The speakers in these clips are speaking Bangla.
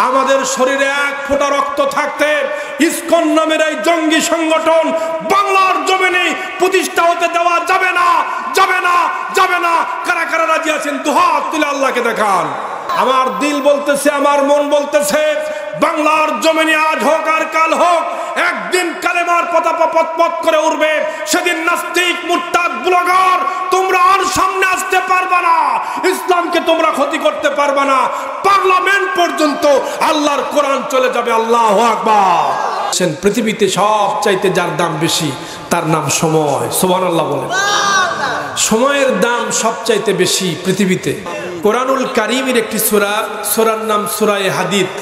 আমাদের শরীরে এক ফোঁটা রক্ত থাকতে ইসকন নামের এই জঙ্গি সংগঠন বাংলার জমিনে প্রতিষ্ঠা হতে দেওয়া যাবে না, যাবে না, যাবে না। কারা কারা রাজি আছেন দুহাত তুলে আল্লাহকে দেখান। আমার দিল বলতেছে, আমার মন বলতেছে, বাংলার জমিনে আজ হোক আর কাল হোক একদিন কালেমার পতাকা পথ করে উঠবে। সেদিন নাস্তিক, মুরতাদ, ব্লগার তোমরা আর সামনে আসতে পারবে না, ইসলামকে তোমরা ক্ষতি করতে পারবে না। পার্লামেন্ট পর্যন্ত আল্লাহর কোরআন চলে যাবে। আল্লাহু আকবার। পৃথিবীতে সবচাইতে যার দাম বেশি তার নাম সময়। সুবহানাল্লাহ বলেন। সময়ের দাম সবচাইতে বেশি পৃথিবীতে। কোরআনুল কারীমের একটি সূরা, সূরার নাম সূরা হাদীদ।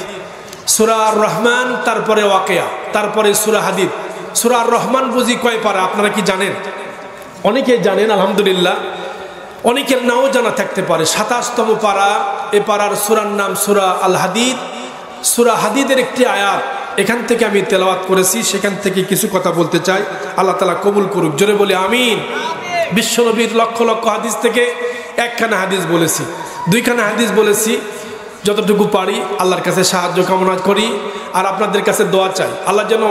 সূরা আর রহমান, তারপরে ওয়াকিয়া, তারপরে সূরা হাদীদ। সূরা আর রহমান বুঝি কয় পারা আপনারা কি জানেন? অনেকেই জানেন আলহামদুলিল্লাহ, অনেকের নাও জানা থাকতে পারে। ২৭তম পারা। এ পারার সূরার নাম সূরা আল হাদীদ। সূরা হাদীদের একটি আয়াত এখান থেকে আমি তেলাওয়াত করেছি, সেখান থেকে কিছু কথা বলতে চাই। আল্লাহ তাআলা কবুল করুক। জোরে বলি আমিন। বিশ্বনবীর লক্ষ লক্ষ হাদিস থেকে একখানা হাদিস বলেছি, দুইখানা হাদিস বলেছি। যতটুকু পারি আল্লাহর কাছে সাহায্য কামনা করি আর আপনাদের কাছে দোয়া চাই। আল্লাহ যেন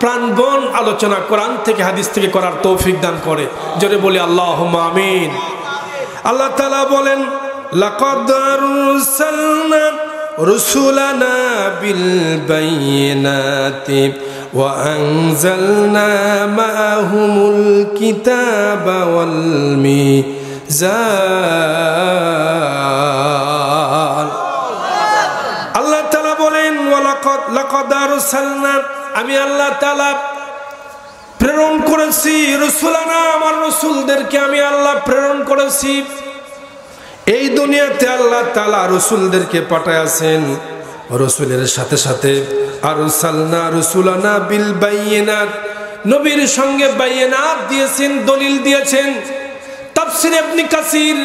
প্রাণবন আলোচনা কোরআন থেকে হাদিস থেকে করার তৌফিক দান করে। জোরে বলি আল্লাহুম্মা আমিন। আল্লাহ তাআলা বলেন, লাকাদ আরসালনা রুসুলানা বিল বাইয়িনাতি ওয়া আনজালনা মাআহুমুল কিতাবা ওয়াল মিজান। আল্লাহ তাআলা বলেন, লাকাদ আরসালনা, আমি আল্লাহ তাআলা প্রেরণ করেছি রসুলানা, আমার রসুলদেরকে আমি আল্লাহ প্রেরণ করেছি। এই দুনিয়াতে আল্লাহ তাআলা রসুলদেরকে পাঠাইছেন, রসুলের সাথে সাথে আরসালনা রসুলানা বিল বাইয়িনাত, নবীর সঙ্গে বাইয়িনাত দিয়েছেন, দলিল দিয়েছেন। তাফসীর ইবনে কাসির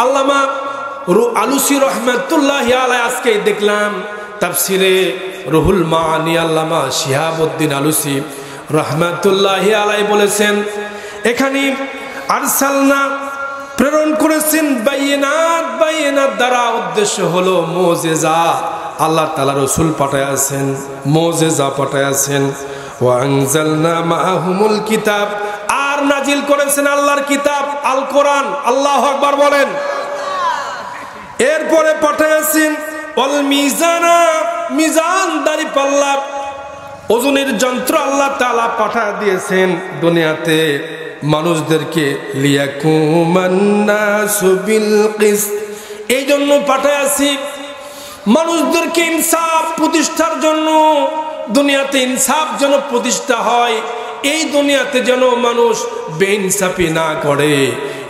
আল্লামা আলুসি রাহমাতুল্লাহি আলাইহি আজকে দেখলাম তাফসীরে রুহুল মাআনি আল্লামা শিহাবউদ্দিন আলুসি রাহমাতুল্লাহি আলাইহি বলেছেন, এখানে আরসালনা প্রেরণ করেছেন বাইয়িনাত, বাইয়িনাত দ্বারা উদ্দেশ্য হলো মুজিজা। আল্লাহ তাআলা রাসূল পাঠাইছেন, মুজিজা পাঠাইছেন। ওয়া আনজালনা মাআহুমুল কিতাব, আর নাজিল করেছেন আল্লাহর কিতাব আল কোরআন। আল্লাহু আকবার বলেন। এরপরে পাঠাইছেন ওয়াল মিজানা, মিজান দাঁড়িপাল্লা, ওজনের যন্ত্র আল্লাহ তাআলা পাঠিয়ে দিয়েছেন দুনিয়াতে মানুষদেরকে। লিয়াকুমান্নাসু বিল কিসত, এই জন্য পাঠাইছি মানুষদেরকে ইনসাফ প্রতিষ্ঠার জন্য। দুনিয়াতে ইনসাফ যেন প্রতিষ্ঠা হয়, এই দুনিয়াতে যেন মানুষ বেইনসাফি না করে,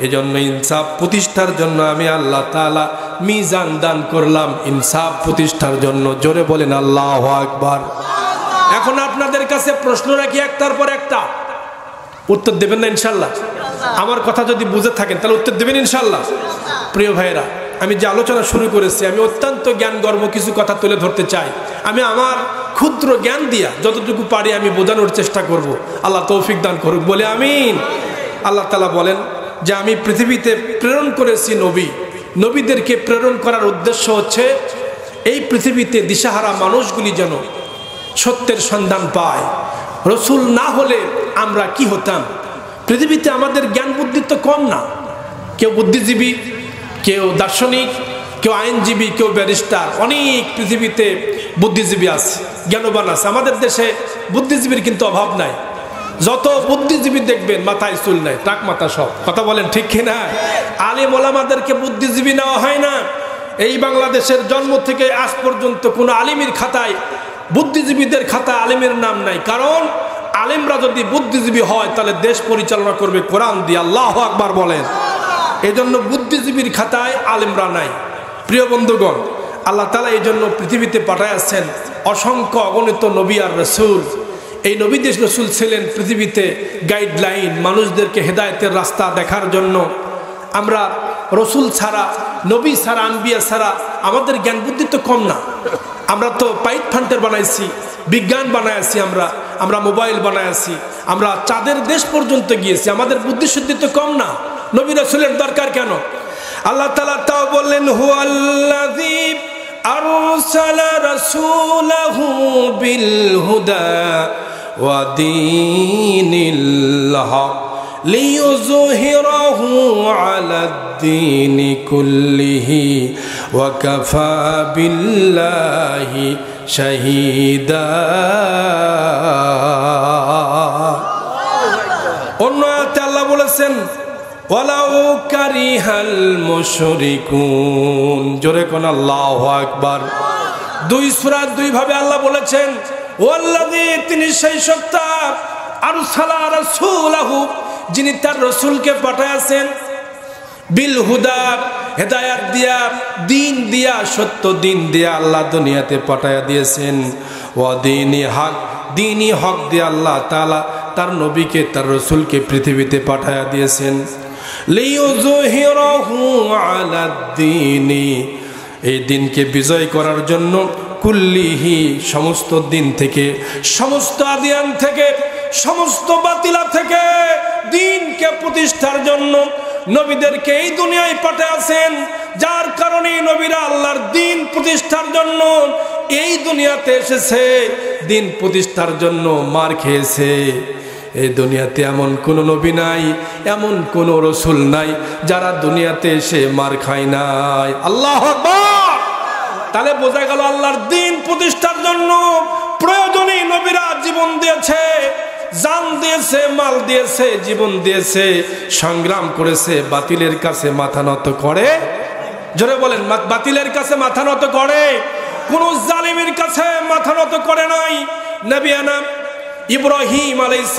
এজন্য ইনসাফ প্রতিষ্ঠার জন্য আমি আল্লাহ তাআলা মিজান দান করলাম ইনসাফ প্রতিষ্ঠার জন্য। জোরে বলেন আল্লাহু আকবার। এখন আপনাদের কাছে প্রশ্ন রাখি, একটার পর একটা, উত্তর দেবেন না ইনশাআল্লাহ? আমার কথা যদি বুঝে থাকেন তাহলে উত্তর দেবেন ইনশাআল্লাহ? প্রিয় ভাইরা, আমি যে আলোচনা শুরু করেছি, আমি অত্যন্ত জ্ঞানগর্ভ কিছু কথা তুলে ধরতে চাই। আমি আমার ক্ষুদ্র জ্ঞান দিয়া যতটুকু পারি আমি বোঝানোর চেষ্টা করব। আল্লাহ তৌফিক দান করুক, বলে আমিন। আল্লাহ তাআলা বলেন যে আমি পৃথিবীতে প্রেরণ করেছি নবী। নবীদেরকে প্রেরণ করার উদ্দেশ্য হচ্ছে এই পৃথিবীতে দিশাহারা মানুষগুলি যেন সত্যের সন্ধান পায়। রসুল না হলে আমরা কি হতাম? পৃথিবীতে আমাদের জ্ঞান বুদ্ধি তো কম না। কেউ বুদ্ধিজীবী, কেউ দার্শনিক, কেউ আইনজীবী, কেউ ব্যারিস্টার, অনেক পৃথিবীতে বুদ্ধিজীবী আছে, জ্ঞানবান আছে। আমাদের দেশে বুদ্ধিজীবীর কিন্তু অভাব নাই। যত বুদ্ধিজীবী দেখবেন মাথায় চুল নাই, টাক মাথা সব। কথা বলেন ঠিক কিনা? আলেম ওলামাদেরকে বুদ্ধিজীবী নেওয়া হয় না। এই বাংলাদেশের জন্ম থেকে আজ পর্যন্ত কোনো আলিমের খাতায়, বুদ্ধিজীবীদের খাতায় আলেমের নাম নাই। কারণ আলেমরা যদি বুদ্ধিজীবী হয় তাহলে দেশ পরিচালনা করবে কোরআন দিয়ে। আল্লাহু আকবার বলেন। এই জন্য বুদ্ধিজীবীর খাতায় আলেমরা নাই। প্রিয় বন্ধুগণ, আল্লাহ তাআলা এই জন্য পৃথিবীতে পাঠাইছেন অসংখ্য অগণিত নবী আর রসুল। এই নবীদের রসুল ছিলেন পৃথিবীতে গাইডলাইন, মানুষদেরকে হেদায়েতের রাস্তা দেখার জন্য। আমরা রসুল ছাড়া, নবী ছাড়া, আম্বিয়া ছাড়া আমাদের জ্ঞান বুদ্ধি তো কম না। আমরা তো পাইপ ফান্টার বানাইছি, বিজ্ঞান বানাইছি, আমরা মোবাইল বানাইছি, আমরা চাঁদের দেশ পর্যন্ত গিয়েছি। আমাদের বুদ্ধিশুদ্ধি তো কম না। নবী রাসূলের দরকার কেন? আল্লাহ তাআলা তাও বললেন, হুয়াল্লাযী আরসালা রাসূলাহু বিল হুদা ওয়া দীনিল হক লিইয়ুযহিরাহু আলাদ-দীনি কুল্লিহি ওয়া কাফা বিল্লাহি শাহীদা। অন্য আয়াতে আল্লাহ বলেছেন ওয়ালাউ কারিহাল মুশরিকুন। জোরে কোন আল্লাহু আকবার। দুই সূরা দুই ভাবে আল্লাহ বলেছেন ওয়াল্লাযী, তিনি সেই সত্তা, আরসালা রাসূলাহু, যিনি তার রাসূলকে পাঠায়াছেন, বিল হুদা, হেদায়াত দিয়া, দিন দিয়া, সত্য দিন দিয়া আল্লাহ দুনিয়াতে পাঠায়া দিয়েছেন। ওয়া দীনি হক, দীনি হক দিয়ে আল্লাহ তাআলা তার নবীকে, তার রাসূলকে পৃথিবীতে পাঠায়া দিয়েছেন। লিইয়ুযহিরাহু আলাদ-দীনি, এই দিনকে বিজয় করার জন্য, কুল্লিহি, সমস্ত দিন থেকে, সমস্ত আদিয়ান থেকে, সমস্ত বাতিলা থেকে দিনকে প্রতিষ্ঠার জন্য নবীদেরকে এই দুনিয়ায় পাঠিয়েছেন। যার কারণে নবীরা আল্লাহর দিন প্রতিষ্ঠার জন্য এই দুনিয়াতে এসেছে, দিন প্রতিষ্ঠার জন্য মার খেয়েছে। এই দুনিয়াতে এমন কোন নবী নাই, এমন কোন রাসূল নাই যারা দুনিয়াতে এসে মার খায় নাই। আল্লাহু আকবার। তাহলে বোঝা গেল আল্লাহর দিন প্রতিষ্ঠার জন্য প্রয়োজনে নবীরা জীবন দিয়েছে, জান দিয়েছে, মাল দিয়েছে, জীবন দিয়েছে, সংগ্রাম করেছে, বাতিলের কাছে মাথা নত করে। জোরে বলেন, বাতিলের কাছে মাথা নত করে, কোন জালিমের কাছে মাথা নত করে নাই। নবিয়ানা ইব্রাহিম আলাইহিস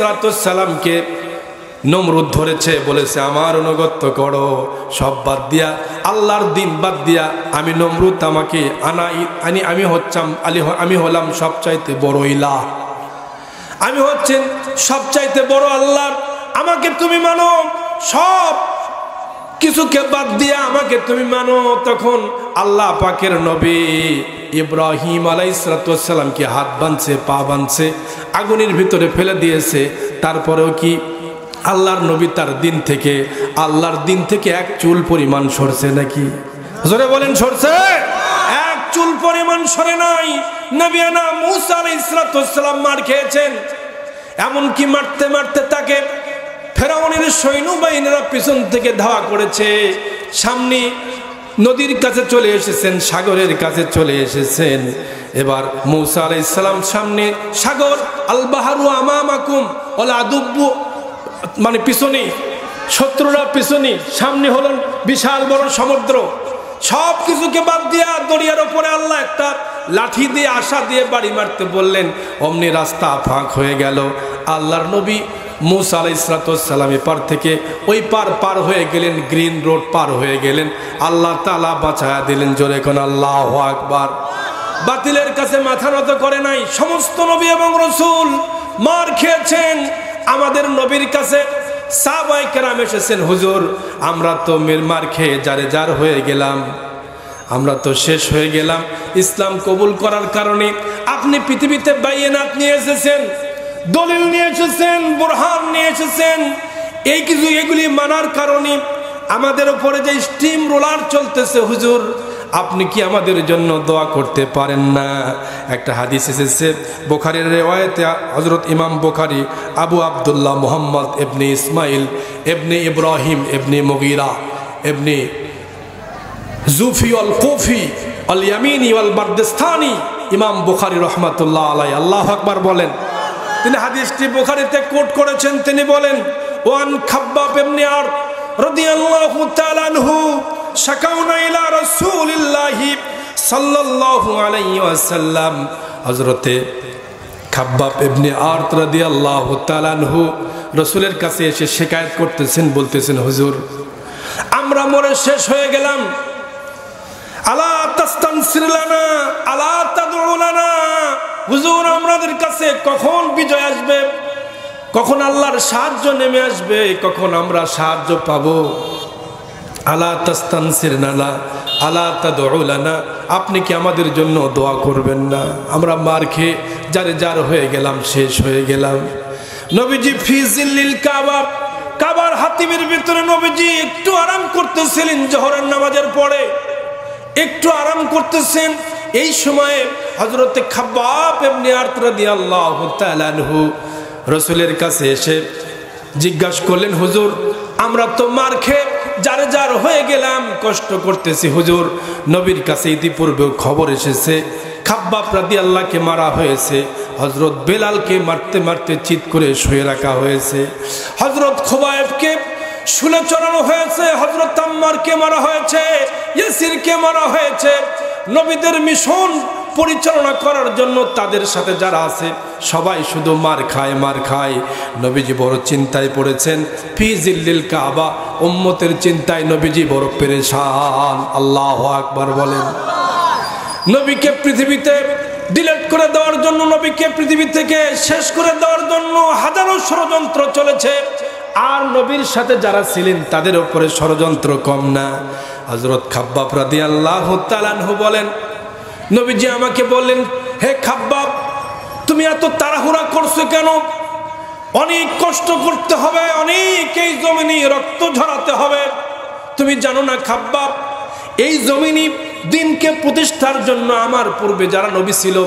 সালামকে নমরুদ ধরেছে, বলেছে আমার অনুগত্য করো, সব বাদ দিয়া, আল্লাহর দিন বাদ দিয়া, আমি নমরুদ, আমাকে আমি হলাম সবচাইতে বড় ইলাহ, আমি হচ্ছেন সবচাইতে বড় আল্লাহ, আমাকে তুমি মানো, সব কিছুকে বাদ দিয়া আমাকে তুমি মানো। তখন আল্লাহ পাকের নবী ইব্রাহিম আলাইহিস সালামকে হাত বাঁধছে, পা বাঁধছে, আগুনের ভিতরে ফেলে দিয়েছে। তারপরেও কি আল্লাহর নবী তার দিন থেকে, আল্লাহর দিন থেকে এক চুল পরিমাণ সরছে নাকি? জোরে বলেন, সরছে? এক চুল পরিমাণ সরে নাই। নবিয়ানা মূসা আলাইহিস সালাম মার খেয়েছেন, এমনকি মারতে মারতে তাকে ফেরাউনের সৈন্যবাহিনীরা পিছন থেকে ধাওয়া করেছে। সামনে নদীর কাছে চলে এসেছেন, সাগরের কাছে চলে এসেছেন। এবার মূসা আলাইহিস সালাম সামনে সাগর, আল বাহরু আমামাকুম ওয়াল আদুব্বু, মানে পিছনে শত্রুরা, পিছনে, সামনে হলো বিশাল বড় সমুদ্র। সব কিছুকে বাদ দিয়া দরিয়ার উপরে আল্লাহ একটা লাঠি দিয়ে, আশা দিয়ে বাড়ি মারতে বললেন, অমনি রাস্তা ফাঁক হয়ে গেল। আল্লাহর নবী মূসা আলাইহিস সালাম এপার থেকে ওই পার হয়ে গেলেন, গ্রিন রোড পার হয়ে গেলেন। আল্লাহ তাআলা বাঁচায়া দিলেন। জোরে কোন আল্লাহু আকবার। বাতিলের কাছে মাথা নত করে নাই। সমস্ত নবী এবং রাসূল মার খেয়েছেন। আমাদের নবীর কাছে সাহাবায়ে কেরাম এসেছেন, হুজুর আমরা তো মার খেয়ে জারে জার হয়ে গেলাম, আমরা তো শেষ হয়ে গেলাম। ইসলাম কবুল করার কারণে আপনি পৃথিবীতে বাইয়ানাত নিয়ে এসেছেন, দলিল নিয়ে এসেছেন, বুরহান নিয়ে এসেছেন। এই কিছু এগুলি মানার কারণে আমাদের উপরে যে স্টিম রোলার চলতেছে, হুজুর আপনি কি আমাদের জন্য দোয়া করতে পারেন না? একটা হাদিস এসেছে বুখারীর রিওয়ায়াতে, হযরত ইমাম বুখারী আবু আব্দুল্লাহ মুহাম্মদ ইবনে ইসমাইল ইবনে ইব্রাহিম ইবনে মুগীরা ইবনে জুফি আল কুফি আল ইয়ামিনি ওয়াল বারদিস্তানি, ইমাম বুখারী রাহমাতুল্লাহ আলাইহি, আল্লাহু আকবার বলেন। তিনি হাদিসটি বুখারীতে কোট করেছেন। তিনি বলেন, ওয়ান খাব্বাব ইবনে আর রাদিয়াল্লাহু তাআলা আনহু শাকাউনা ইলা রাসূলিল্লাহি সাল্লাল্লাহু আলাইহি ওয়াসাল্লাম। হযরতে খাব্বাব ইবনে আর রাদিয়াল্লাহু তাআলা আনহু রাসূলের কাছে এসে শিকায়ত করতেছেন, বলতেছেন, হুজুর আমরা মরে শেষ হয়ে গেলাম, আলা তাস্তানসির লানা আলা তাদউ লানা, হুজুর আমাদের কাছে কখন বিজয় আসবে, কখন আল্লাহর সাহায্য নেমে আসবে, কখন আমরা সাহায্য পাবো। আলা তাস্তানসির লানা আলা তাদউ লানা, আপনি কি আমাদের জন্য দোয়া করবেন না? আমরা মার খেয়ে জারে জার হয়ে গেলাম, শেষ হয়ে গেলাম। নবীজি ফি জিল্লিল কাবা, কাবার হাতিমের ভিতরে নবীজি একটু আরাম করতেছিলেন, জোহরের নামাজের পরে একটু আরাম করতেছেন। এই সময়ে হযরতে খাব্বাব ইবনে আরত রাদিয়াল্লাহু তাআলা আনহু রাসূলের কাছে এসে জিজ্ঞাসা করলেন, হুজুর আমরা তো মার খেয়ে যারে যার হয়ে গেলাম, কষ্ট করতেছি হুজুর। নবীর কাছে ইতিপূর্বেও খবর এসেছে খাব্বাব রাদিয়াল্লাহকে মারা হয়েছে, হযরত বেলালকে মারতে মারতে চিৎ করে শুয়ে রাখা হয়েছে, হযরত খুবাইবকে শুলে চড়ানো হয়েছে, হযরত আম্মারকে মারা হয়েছে, ইয়াসিরকে মারা হয়েছে। নবীদের মিশন পরিচালনা করার জন্য তাদের সাথে যারা আছে সবাই শুধু মার খায় মার খায়। নবীজি বড় চিন্তায় পড়েছেন, ফি জিল্লিল কাবা, উম্মতের চিন্তায় নবীজি বড় পেরেশান। আল্লাহু আকবার বলেন। নবীকে পৃথিবীতে ডিলিট করে দেওয়ার জন্য, নবীকে পৃথিবী থেকে শেষ করে দেওয়ার জন্য হাজারো ষড়যন্ত্র চলেছে, আর নবীর সাথে যারা ছিলেন তাদের উপরে ষড়যন্ত্র কম না। হযরত খাব্বাব রাদিয়াল্লাহু তাআলা আনহু বলেন, নবীজি আমাকে বললেন, হে খাব্বাব তুমি এত তাড়াহুড়া করছো কেন? অনেক কষ্ট করতে হবে, অনেক এই জমিনে রক্ত ঝরাতে হবে। তুমি জানো না খাব্বাব, এই জমিনে দিনকে প্রতিষ্ঠার জন্য আমার পূর্বে যারা নবী ছিল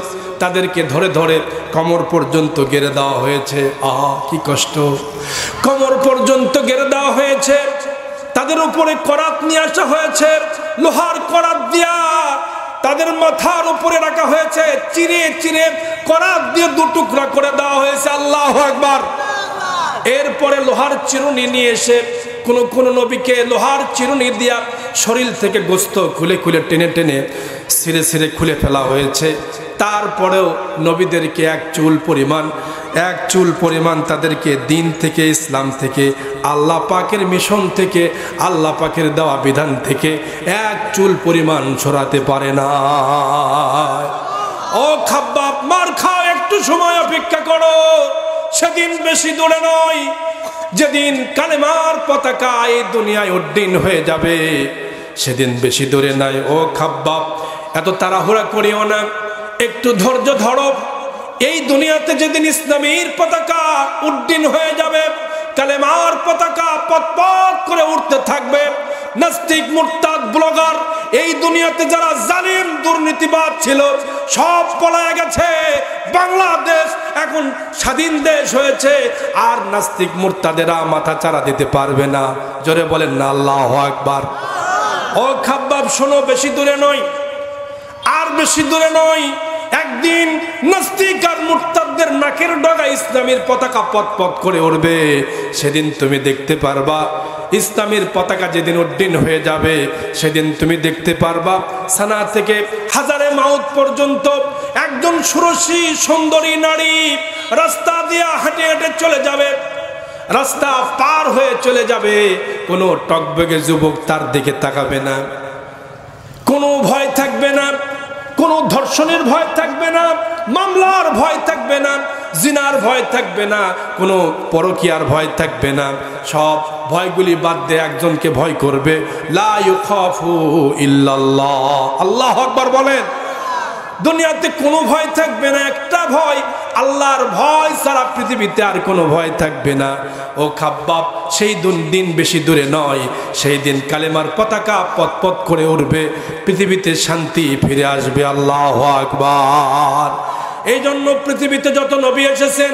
তাদেরকে ধরে ধরে কোমর পর্যন্ত গেড়ে দেওয়া হয়েছে। আহা কি কষ্ট! কোমর পর্যন্ত গেড়ে দেওয়া হয়েছে, তাদের উপরে করাত নিয়ে আসা হয়েছে, লোহার করাত দিয়া তাদের মাথার উপরে রাখা হয়েছে, চিরে চিরে করাত দিয়ে দু টুকরা করে দেওয়া হয়েছে। আল্লাহু আকবার। এরপরে লোহার চিরুনি নিয়ে এসে কোন নবীকে লোহার চিরুনি দিয়া শরীর থেকে গোস্ত খুলে খুলে টেনে টেনে ছিঁড়ে ছিঁড়ে খুলে ফেলা হয়েছে। তারপরেও নবীদেরকে এক চুল পরিমাণ তাদেরকে দিন থেকে, ইসলাম থেকে, আল্লাহ পাকের মিশন থেকে, আল্লাহ পাকের দেওয়া বিধান থেকে এক চুল পরিমাণ সরাতে পারে না। ও খাব্বাব, মার খাও, একটু সময় অপেক্ষা করো, সেদিন বেশি দূরে নয় যেদিন কালেমার পতাকা এই দুনিয়ায় উড্ডীন হয়ে যাবে, সেদিন বেশি দূরে নাই। ও খাব্বাব এত তাড়াহুড়া করিও না, একটু ধৈর্য ধরো। এই দুনিয়াতে যেদিন ইসলামের পতাকা উড্ডীন হয়ে যাবে, কালেমার পতাকা পথ করে উঠতে থাকবে, নাস্তিক মুরতাদ ব্লগার এই দুনিয়াতে যারা জালিম দুর্নীতিবাদ ছিল সব পলায় গেছে। বাংলাদেশ এখন স্বাধীন দেশ হয়েছে, আর নাস্তিক মুরতাদেরা মাথা চারা দিতে পারবে না। জোরে বলেন না আল্লাহু আকবার। ও খাব্বাব শোনো, বেশি দূরে নয়, আর বেশি দূরে নয়, একদিন নাস্তিক আর মুরতাদদের নাকের ডগা ইসলামের পতাকা পথ করে উড়বে। সেদিন তুমি দেখতে পারবা, ইসলামের পতাকা যেদিন উড্ডীন হয়ে যাবে সেদিন তুমি দেখতে পারবা সানা থেকে হাজারে মাউত পর্যন্ত একজন সুরসী সুন্দরী নারী রাস্তা দিয়ে হেঁটে হেঁটে চলে যাবে, রাস্তা পার হয়ে চলে যাবে। কোনো টকবগে যুবক তার দিকে তাকাবে না, কোনো ভয় থাকবে না, কোনো ধর্ষণের ভয় থাকবে না, মামলার ভয় থাকবে না, জিনার ভয় থাকবে না, কোনো পরকীয়ার ভয় থাকবে না। সব ভয়গুলি বাদ দিয়ে একজনকে ভয় করবে, লা ইউখাফু ইল্লাল্লাহ। আল্লাহু আকবার বলেন। দুনিয়াতে কোনো ভয় থাকবে না, একটা ভয়, আল্লাহর ভয় ছাড়া পৃথিবীতে আর কোনো ভয় থাকবে না। ও খাব্বাব, সেই দিন বেশি দূরে নয়, সেই দিন কালেমার পতাকা পথ করে উঠবে, পৃথিবীতে শান্তি ফিরে আসবে। আল্লাহু আকবার। এই জন্য পৃথিবীতে যত নবী এসেছেন,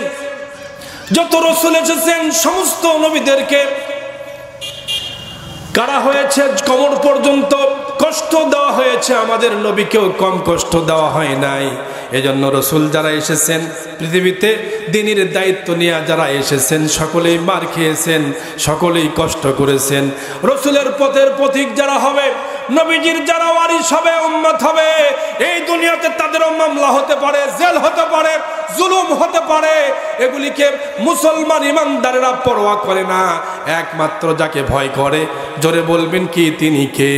যত রাসূল এসেছেন, সমস্ত নবীদেরকে কারা হয়েছে, কোমর পর্যন্ত কষ্ট দেওয়া হয়েছে। আমাদের নবীকেও কম কষ্ট দেওয়া হয় নাই। এজন্য রাসূল যারা এসেছেন পৃথিবীতে দ্বীনের দায়িত্ব নিয়ে যারা এসেছেন, সকলেই মার খেয়েছেন, সকলেই কষ্ট করেছেন। রাসূলের পথের পথিক যারা হবে, নবীজির যারা ওয়ারিস হবে, উম্মত হবে, এই দুনিয়াতে তাদেরও মামলা হতে পারে, জেল হতে পারে, জুলুম হতে পারে। এগুলিকে মুসলমান ইমানদারেরা পরোয়া করে না। একমাত্র যাকে ভয় করে, জোরে বলবেন কি, তিনি কে?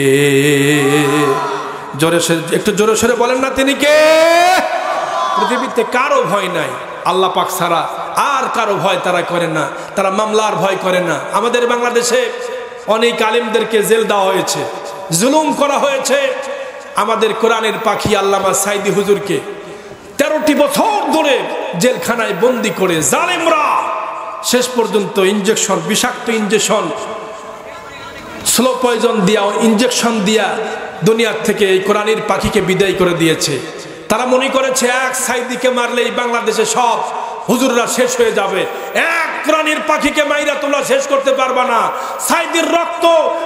জোরে একটু জোরে সরে বলেন না, তিনি কে? পৃথিবীতে কারো ভয় নাই আল্লাহ পাক ছাড়া, আর কারো ভয় তারা করে না, তারা মামলার ভয় করে না। আমাদের বাংলাদেশে অনেক আলেমদেরকে জেল দেওয়া হয়েছে, জুলুম করা হয়েছে। আমাদের কোরআনের পাখি আল্লামা সাইদি হুজুরকে 13টি বছর ধরে জেলখানায় বন্দি করে জালেমরা শেষ পর্যন্ত ইনজেকশন, বিষাক্ত ইনজেকশন, স্লো পয়জন দিয়া, ইনজেকশন দিয়া দুনিয়ার থেকে এই কোরআনের পাখিকে বিদায় করে দিয়েছে। তারা মনে করেছে এক সাইদিকে মারলেই বাংলাদেশে সব হুজুররা শেষ হয়ে যাবে। এক কোরআনের পাখিকে মাইরা তোমরা শেষ করতে পারবা না। সাইদির রক্ত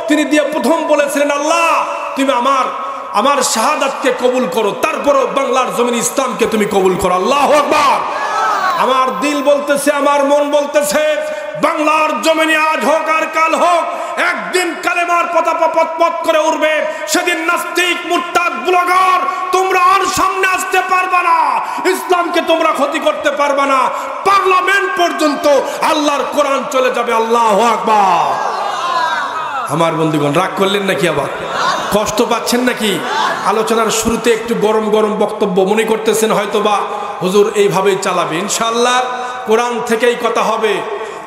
তিনি দিয়ে প্রথম বলেছিলেন, আল্লাহ তুমি আমার শাহাদাতকে কবুল করো, তারপরও বাংলার জমিন ইসলামকে তুমি কবুল করো। আল্লাহু আকবার। আমার দিল বলতেছে, আমার মন বলতেছে, বাংলার জমিনে আজ হোক আর কাল হোক, একদিন কালেমার পতাকা পথ করে উঠবে। সেদিন নাস্তিক, মুরতাদ, ব্লগার তোমরা আর সামনে আসতে পারবা না, ইসলামকে তোমরা ক্ষতি করতে পারবা না। পার্লামেন্ট পর্যন্ত আল্লাহর কোরআন চলে যাবে। আল্লাহু আকবার। আমার বন্ধুগণ, রাগ করলেন নাকি? আবার কষ্ট পাচ্ছেন নাকি? আলোচনার শুরুতে একটু গরম গরম বক্তব্য মনে করতেছেন হয়তোবা হুজুর এইভাবেই চালাবে। ইনশাআল্লাহ কোরআন থেকেই কথা হবে।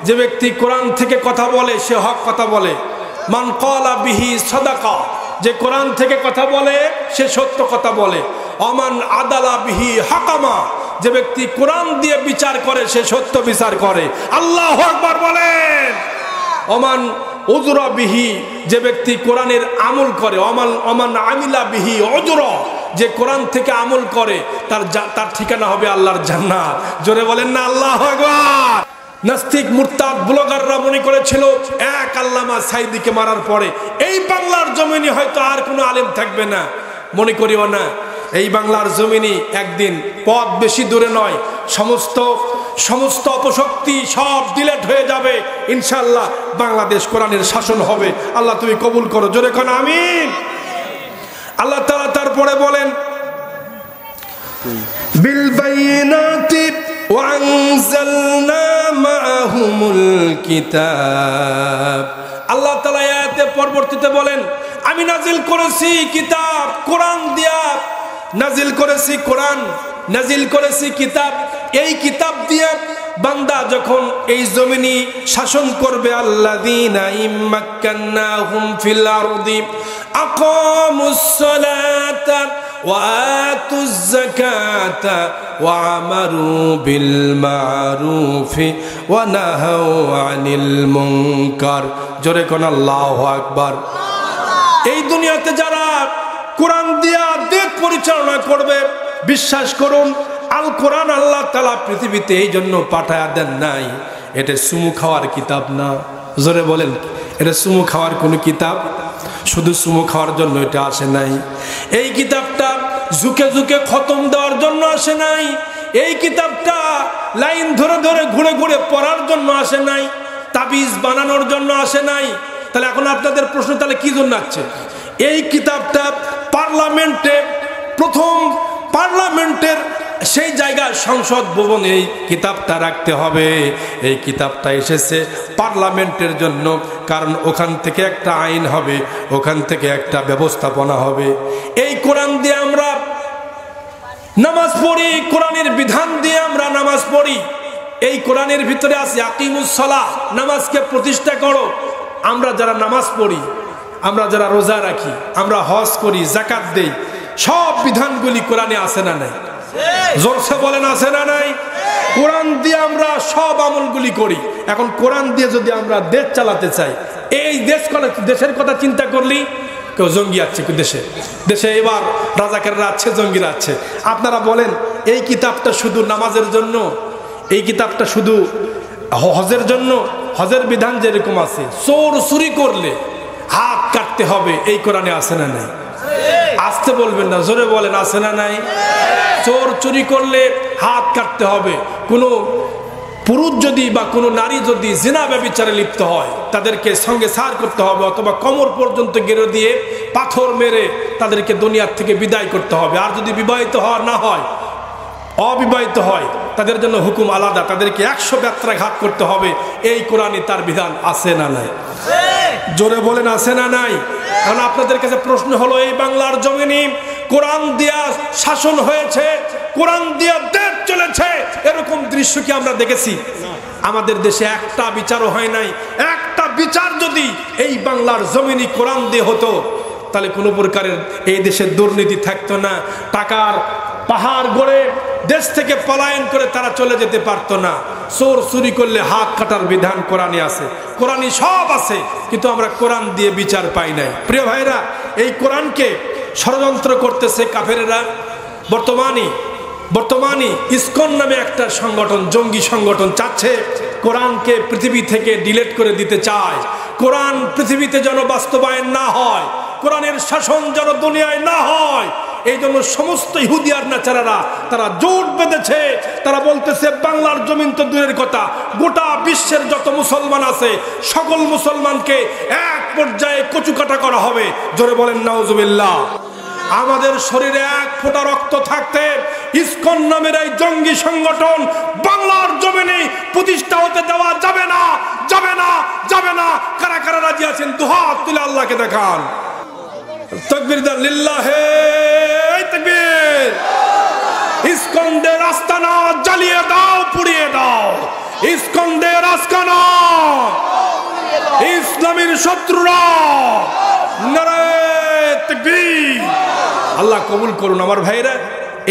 যে ব্যক্তি কোরআন থেকে কথা বলে সে হক কথা বলে। মান ক্বালা বিহি সাদাকা, যে কোরআন থেকে কথা বলে সে সত্য কথা বলে। অমান আদালা বিহি হাকামা, যে ব্যক্তি কোরআন দিয়ে বিচার করে সে সত্য বিচার করে। আল্লাহু আকবার বলেন। অমান উজরা বিহি, যে ব্যক্তি কোরআনের আমল করে। অমান আমিলা বিহি উজরা, যে কোরআন থেকে আমল করে তার ঠিকানা হবে আল্লাহর জান্নাত। জোরে বলেন না আল্লাহু আকবার। নাস্তিক, মুরতাদ, ব্লগাররা মনে করেছিল এক আল্লামা সাইদিকে মারার পরে এই বাংলার জমিনে হয়তো আর কোনো আলেম থাকবে না। মনে করিও না, এই বাংলার জমিনে একদিন, পথ বেশি দূরে নয়, সমস্ত অপশক্তি সব ডিলেট হয়ে যাবে। ইনশাআল্লাহ বাংলাদেশ কোরআনের শাসন হবে। আল্লাহ তুমি কবুল করো। জোরে কোন আমিন। আল্লাহ তাআলা তারপরে বলেন, বিল বাইনাতি ওয়া আনজালনা মাআহুমুল কিতাব। আল্লাহ তাআলা আয়াতে পরবর্তীতে বলেন, আমি নাজিল করেছি কিতাব, কোরআন দিয়া নাজিল করেছি, কোরআন নাজিল করেছি কিতাব। এই কিতাব দিয়ে বান্দা যখন এই জমিনে শাসন করবে, আল্লাযীনা ইম্মাক্কান্নাহুম ফিল আরদি আকামুস সালাতা ওয়া আতুজ যাকাতা ওয়া আমারু বিল মারুফি ওয়া নাহাউ আনিল মুনকার। জোরে কোন আল্লাহু আকবার। এই দুনিয়াতে যারা কোরআন দিয়া দেশ পরিচালনা করবে, বিশ্বাস করুন আল কোরআন আল্লাহ তাআলা পৃথিবীতে এই জন্য পাঠায়া দেন নাই। এটা সুমু খাওয়ার কিতাব না। জোরে বলেন, এটা সুমু খাওয়ার কোনো কিতাব? শুধু সুমু খাওয়ার জন্য এটা আসে নাই। এই কিতাবটা ঝুঁকে ঝুঁকে খতম দেওয়ার জন্য আসে নাই। এই কিতাবটা লাইন ধরে ধরে ঘুরে ঘুরে পড়ার জন্য আসে নাই। তাবিজ বানানোর জন্য আসে নাই। তাহলে এখন আপনাদের প্রশ্ন, তাহলে কি জন্য আসছে? এই কিতাবটা পার্লামেন্টে, প্রথম পার্লামেন্টের সেই জায়গায় সংসদ ভবনে এই কিতাবটা রাখতে হবে। এই কিতাবটা এসেছে পার্লামেন্টের জন্য, কারণ ওখান থেকে একটা আইন হবে, ওখান থেকে একটা ব্যবস্থাপনা হবে। এই কোরআন দিয়ে আমরা নামাজ পড়ি, কোরআনের বিধান দিয়ে আমরা নামাজ পড়ি। এই কোরআনের ভিতরে আছে আকিমুস সালাহ, নামাজকে প্রতিষ্ঠা করো। আমরা যারা নামাজ পড়ি, আমরা যারা রোজা রাখি, আমরা হজ করি, যাকাত দেই, সব বিধানগুলি কোরআনে আছে না নাই? জোরসে বলেন আছে না নাই? কোরআন দিয়ে আমরা সব আমলগুলি করি। এখন কোরআন দিয়ে যদি আমরা দেশ চালাতে চাই, এই দেশের কথা চিন্তা করলি কেউ জঙ্গি আছে দেশে এবার রাজাকাররা আছে, জঙ্গিরা আছে। আপনারা বলেন এই কিতাবটা শুধু নামাজের জন্য? এই কিতাবটা শুধু হজের জন্য? হজের বিধান যেরকম আছে, চোর চুরি করলে হাত কাটতে হবে, এই কোরআনে আছে না নাই? আসতে বলবেন না, জোরে বলেন আছে না নাই? চোর চুরি করলে হাত কাটতে হবে। কোনো পুরুষ যদি বা কোনো নারী যদি জিনা ব্যভিচারে লিপ্ত হয়, তাদেরকে সঙ্গে সার করতে হবে, অথবা কোমর পর্যন্ত গেড়ে দিয়ে পাথর মেরে তাদেরকে দুনিয়ার থেকে বিদায় করতে হবে। আর যদি বিবাহিত না হয়, অবিবাহিত হয়, তাদের জন্য হুকুম আলাদা, তাদেরকে 100 ব্যত্রাঘাত করতে হবে। এই কোরআনে তার বিধান আছে না নাই? জোরে বলেন আছে না নাই? কারণ আপনাদের কাছে প্রশ্ন হলো, এই বাংলার জমিনে কোরআন দিয়া শাসন হয়েছে, কোরআন দিয়া দেশ চলেছে, এরকম দৃশ্য কি আমরা দেখেছি? আমাদের দেশে একটা বিচারও হয় নাই। একটা বিচার যদি এই বাংলার জমিনে কোরআন দিয়ে হতো, তাহলে কোনো প্রকারের এই দেশের দুর্নীতি থাকতো না। টাকার পাহাড় গড়ে দেশ থেকে পলায়ন করে তারা চলে যেতে পারতো না। চোর চুরি করলে হাত কাটার বিধান কোরআনে আছে, কোরআনে সব আছে, কিন্তু আমরা কোরআন দিয়ে বিচার পাই নাই। প্রিয় ভাইরা, এই কোরআনকে ষড়যন্ত্র করতেছে কাফেরেরা। বর্তমানে ইসকন নামে একটা সংগঠন, জঙ্গি সংগঠন চাচ্ছে কোরআনকে পৃথিবী থেকে ডিলিট করে দিতে চায়। কোরআন পৃথিবীতে যেন বাস্তবায়ন না হয়, কোরআনের শাসন যেন দুনিয়ায় না হয়। এই জন্য সমস্ত ইহুদি আর নাচারারা তারা জোট বেঁধেছে। তারা বলতেছে বাংলার জমিন তো দূরের কথা, গোটা বিশ্বের যত মুসলমান আছে সকল মুসলমানকে এক পর্যায়ে কচুকাটা করা হবে। জোরে বলেন নাউজুবিল্লাহ। আমাদের শরীরে এক ফোঁটা রক্ত থাকতে ইসকন নামের এই জঙ্গি সংগঠন বাংলার জমিনে প্রতিষ্ঠা হতে দেওয়া যাবে না, যাবে না, যাবে না। কারা কারা রাজি আছেন দুহাত তুলে আল্লাহকে দেখান। তাকবীর দেন, লিল্লাহে তাকবীর। ইসকনদের আস্তানা জ্বালিয়ে দাও, পুড়িয়ে দাও। ইসকনদের আস্তানা, ইসলামের শত্রুরা, নারে তাকবীর। আল্লাহ কবুল করুন। আমার ভাইরা,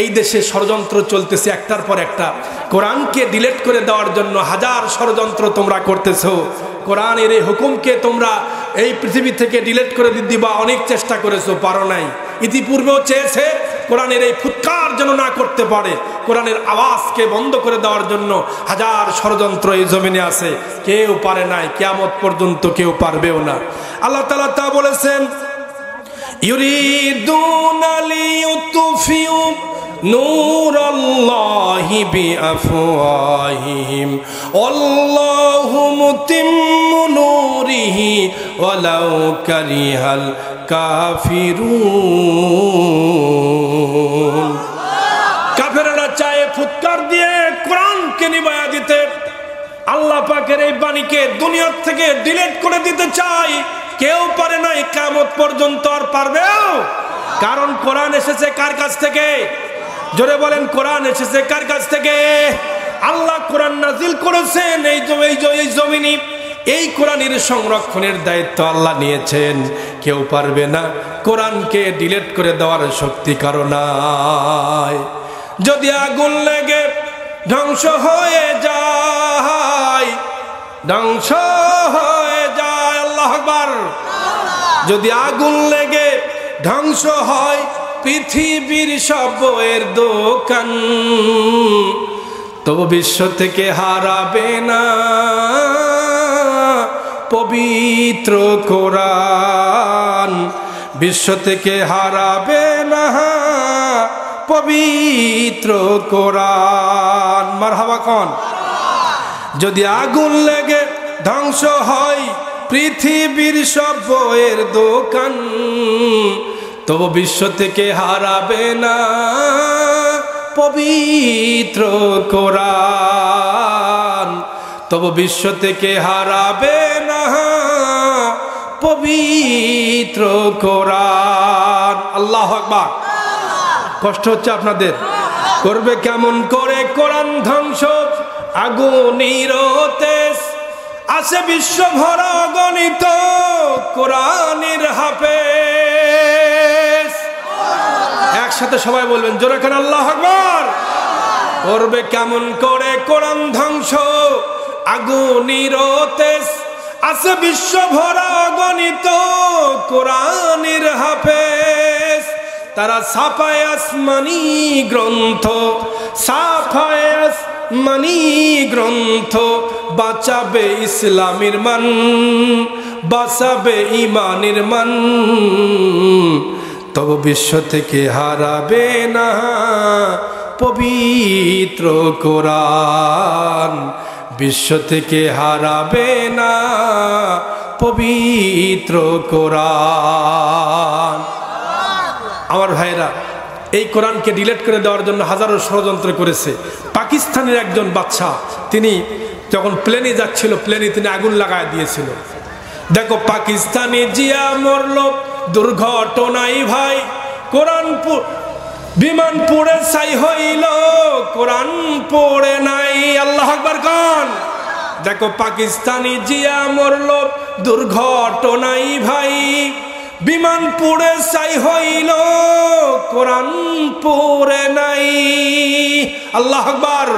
এই দেশে ষড়যন্ত্র চলতেছে একটার পর একটা। কোরআনকে ডিলিট করে দেওয়ার জন্য হাজার ষড়যন্ত্র তোমরা করতেছো। কোরআনের এই হুকুমকে তোমরা এই পৃথিবী থেকে ডিলিট করে দিবা অনেক চেষ্টা করেছো, পারো নাই। ইতিপূর্বেও চেয়েছে কোরআনের এই ফুৎকার যেন না করতে পারে, কোরআনের আওয়াজকে বন্ধ করে দেওয়ার জন্য হাজার ষড়যন্ত্র এই জমিনে আছে, কেউ পারে নাই, কিয়ামত পর্যন্ত কেউ পারবেও না। আল্লাহ তাআলা তা বলেছেন, ইউরিদুনা লিইউতফিউ নূরাল্লাহি বিআফওয়াহিহিম আল্লাহু মুতিম্মু নূরিহি ওয়ালাউ কারিহাল কাফিরুন। কাফেররা চায় ফুৎকার দিয়ে কোরআনকে নিভায়া দিতে। আল্লাহ পাকের এই বাণীকে দুনিয়া থেকে ডিলিট করে দিতে চায়, কেউ পারে নাই, কিয়ামত পর্যন্ত আর পারবেও। কারণ কোরআন এসেছে কার কাছ থেকে? জোরে বলেন, কোরআন এসেছে কার কাছ থেকে? আল্লাহ কোরআন নাজিল করেছেন এই জমিনে। এই কোরআনের সংরক্ষণের দায়িত্ব আল্লাহ নিয়েছেন। কেউ পারবে না কোরআনকে ডিলিট করে দেওয়ার শক্তি কারো নাই। যদি আগুন লেগে ধ্বংস হয়ে যায়, ধ্বংস হয়ে যায়, আল্লাহু আকবার। যদি আগুন লেগে ধ্বংস হয় পৃথিবীর সব বইয়ের দোকান, তবু বিশ্ব থেকে হারাবে না পবিত্র কোরআন। বিশ্ব থেকে হারাবে না পবিত্র কোরআন। মারহাবা কোন? যদি আগুন লেগে ধ্বংস হয় পৃথিবীর সব বইয়ের দোকান, তবু বিশ্ব থেকে হারাবে না পবিত্র কোরআন। তবু বিশ্ব থেকে হারাবে না পবিত্র কোরআন। আল্লাহু আকবার। কষ্ট হচ্ছে আপনাদের? করবে কেমন করে কোরআন ধ্বংস? আগুনের তেজ আছে বিশ্ব ভরা গণিত কোরআনের হাফেজ। একসাথে সবাই বলবেন জোরে করে আল্লাহু আকবার। করবে কেমন করে কোরআন ধ্বংস? আগুনের তেজ আছে বিশ্ব ভরা গণিত কোরআনের হাফেজ। তারা ছাপায় আসমানি গ্রন্থ, ছাপায় আসমানি গ্রন্থ, বাঁচাবে ইসলামের মান, বাঁচাবে ইমানের মান। তবু বিশ্ব থেকে হারাবে না পবিত্র কোরআন। বিশ্ব থেকে হারাবে না পবিত্র কোরআন। আমার ভাইরা, এই কোরআনকে ডিলিট করে দেওয়ার জন্য হাজারো ষড়যন্ত্র করেছে। পাকিস্তানের একজন বাদশা, তিনি যখন প্লেনে যাচ্ছিল, প্লেনে তিনি আগুন লাগায় দিয়েছিল। দেখো, পাকিস্তানি জিয়া মরল দুর্ঘটনাই ভাই, কোরআন বিমান পড়ে ছাই হইল, কোরআন পড়ে নাই। আল্লাহু আকবার কোন? দেখো, পাকিস্তানি জিয়া মরল দুর্ঘটনাই ভাই, বিমান পড়ে ছাই হইল, কোরআন পড়ে নাই। আল্লাহু আকবার।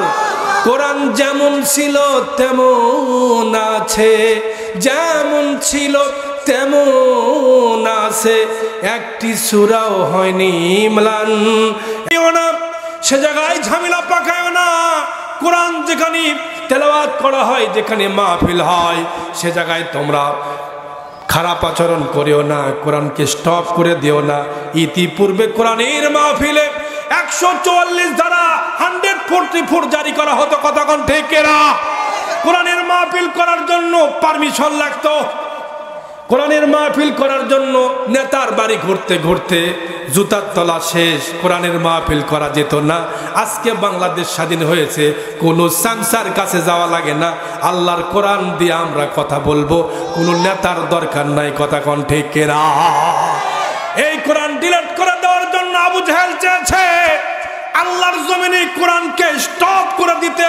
কোরআন যেমন ছিল তেমন আছে, যেমন ছিল তেমন আছে, একটি সূরাও হয়নি ম্লান। সে জায়গায় ঝামেলা পাকায় না। কোরআন যেখানে তেলাওয়াত করা হয়, যেখানে মাহফিল হয়, সে জায়গায় তোমরা খারাপ আচরণ করিও না, কোরআনকে স্টপ করে দিও না। ইতিপূর্বে কোরআনের মাহফিলে 144 ধারা 144 জারি করা হতো। কতক্ষণ ঠিক না? কোরআনের মাহফিল করার জন্য পারমিশন লাগতো। কোরআনের মাহফিল করার জন্য নেতার বাড়ি ঘুরতে ঘুরতে জুতার তলা শেষ, কোরআনের মাহফিল করা যেত না। আজকে বাংলাদেশ স্বাধীন হয়েছে, কোনো সাংসার কাছে যাওয়া লাগে না, আল্লাহর কোরআন দিয়ে আমরা কথা বলবো, কোনো নেতার দরকার নাই। কথা কোন ঠিক কেরা? এই কোরআন ডিলিট করে দেওয়ার জন্য আবু জাহেল চেয়েছে আল্লাহর জমিনে কোরআনকে স্টপ করে দিতে।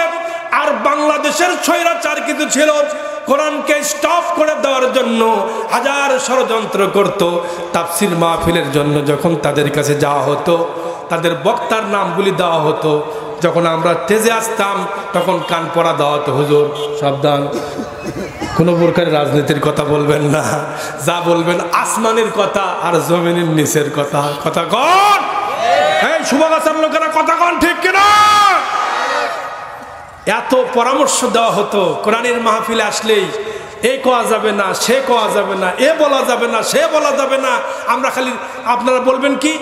আর বাংলাদেশের স্বৈরাচার কিছু ছিল, কোরআনকে স্টপ করে দেওয়ার জন্য হাজার ষড়যন্ত্র করত। তাফসির মাহফিলের জন্য যখন তাদের কাছে যাওয়া হতো, তাদের বক্তার নামগুলি দেওয়া হতো, যখন আমরা স্টেজে আসতাম তখন কান পড়া দেওয়া হতো, হুজুর সাবধান, কোনো প্রকার রাজনীতির কথা বলবেন না, যা বলবেন আসমানের কথা আর জমিনের নিচের কথা। কথা কন, এই শুভগাছার লোকেরা কথা কন ঠিক কিনা? এত পরামর্শ দেওয়া হতো। কোরআনের মাহফিলে আসলেই এই কোয়া যাবে না, সে কোয়া যাবে না, এ বলা যাবে না, সে বলা যাবে না। আমরা খালি আপনারা বলবেন কি,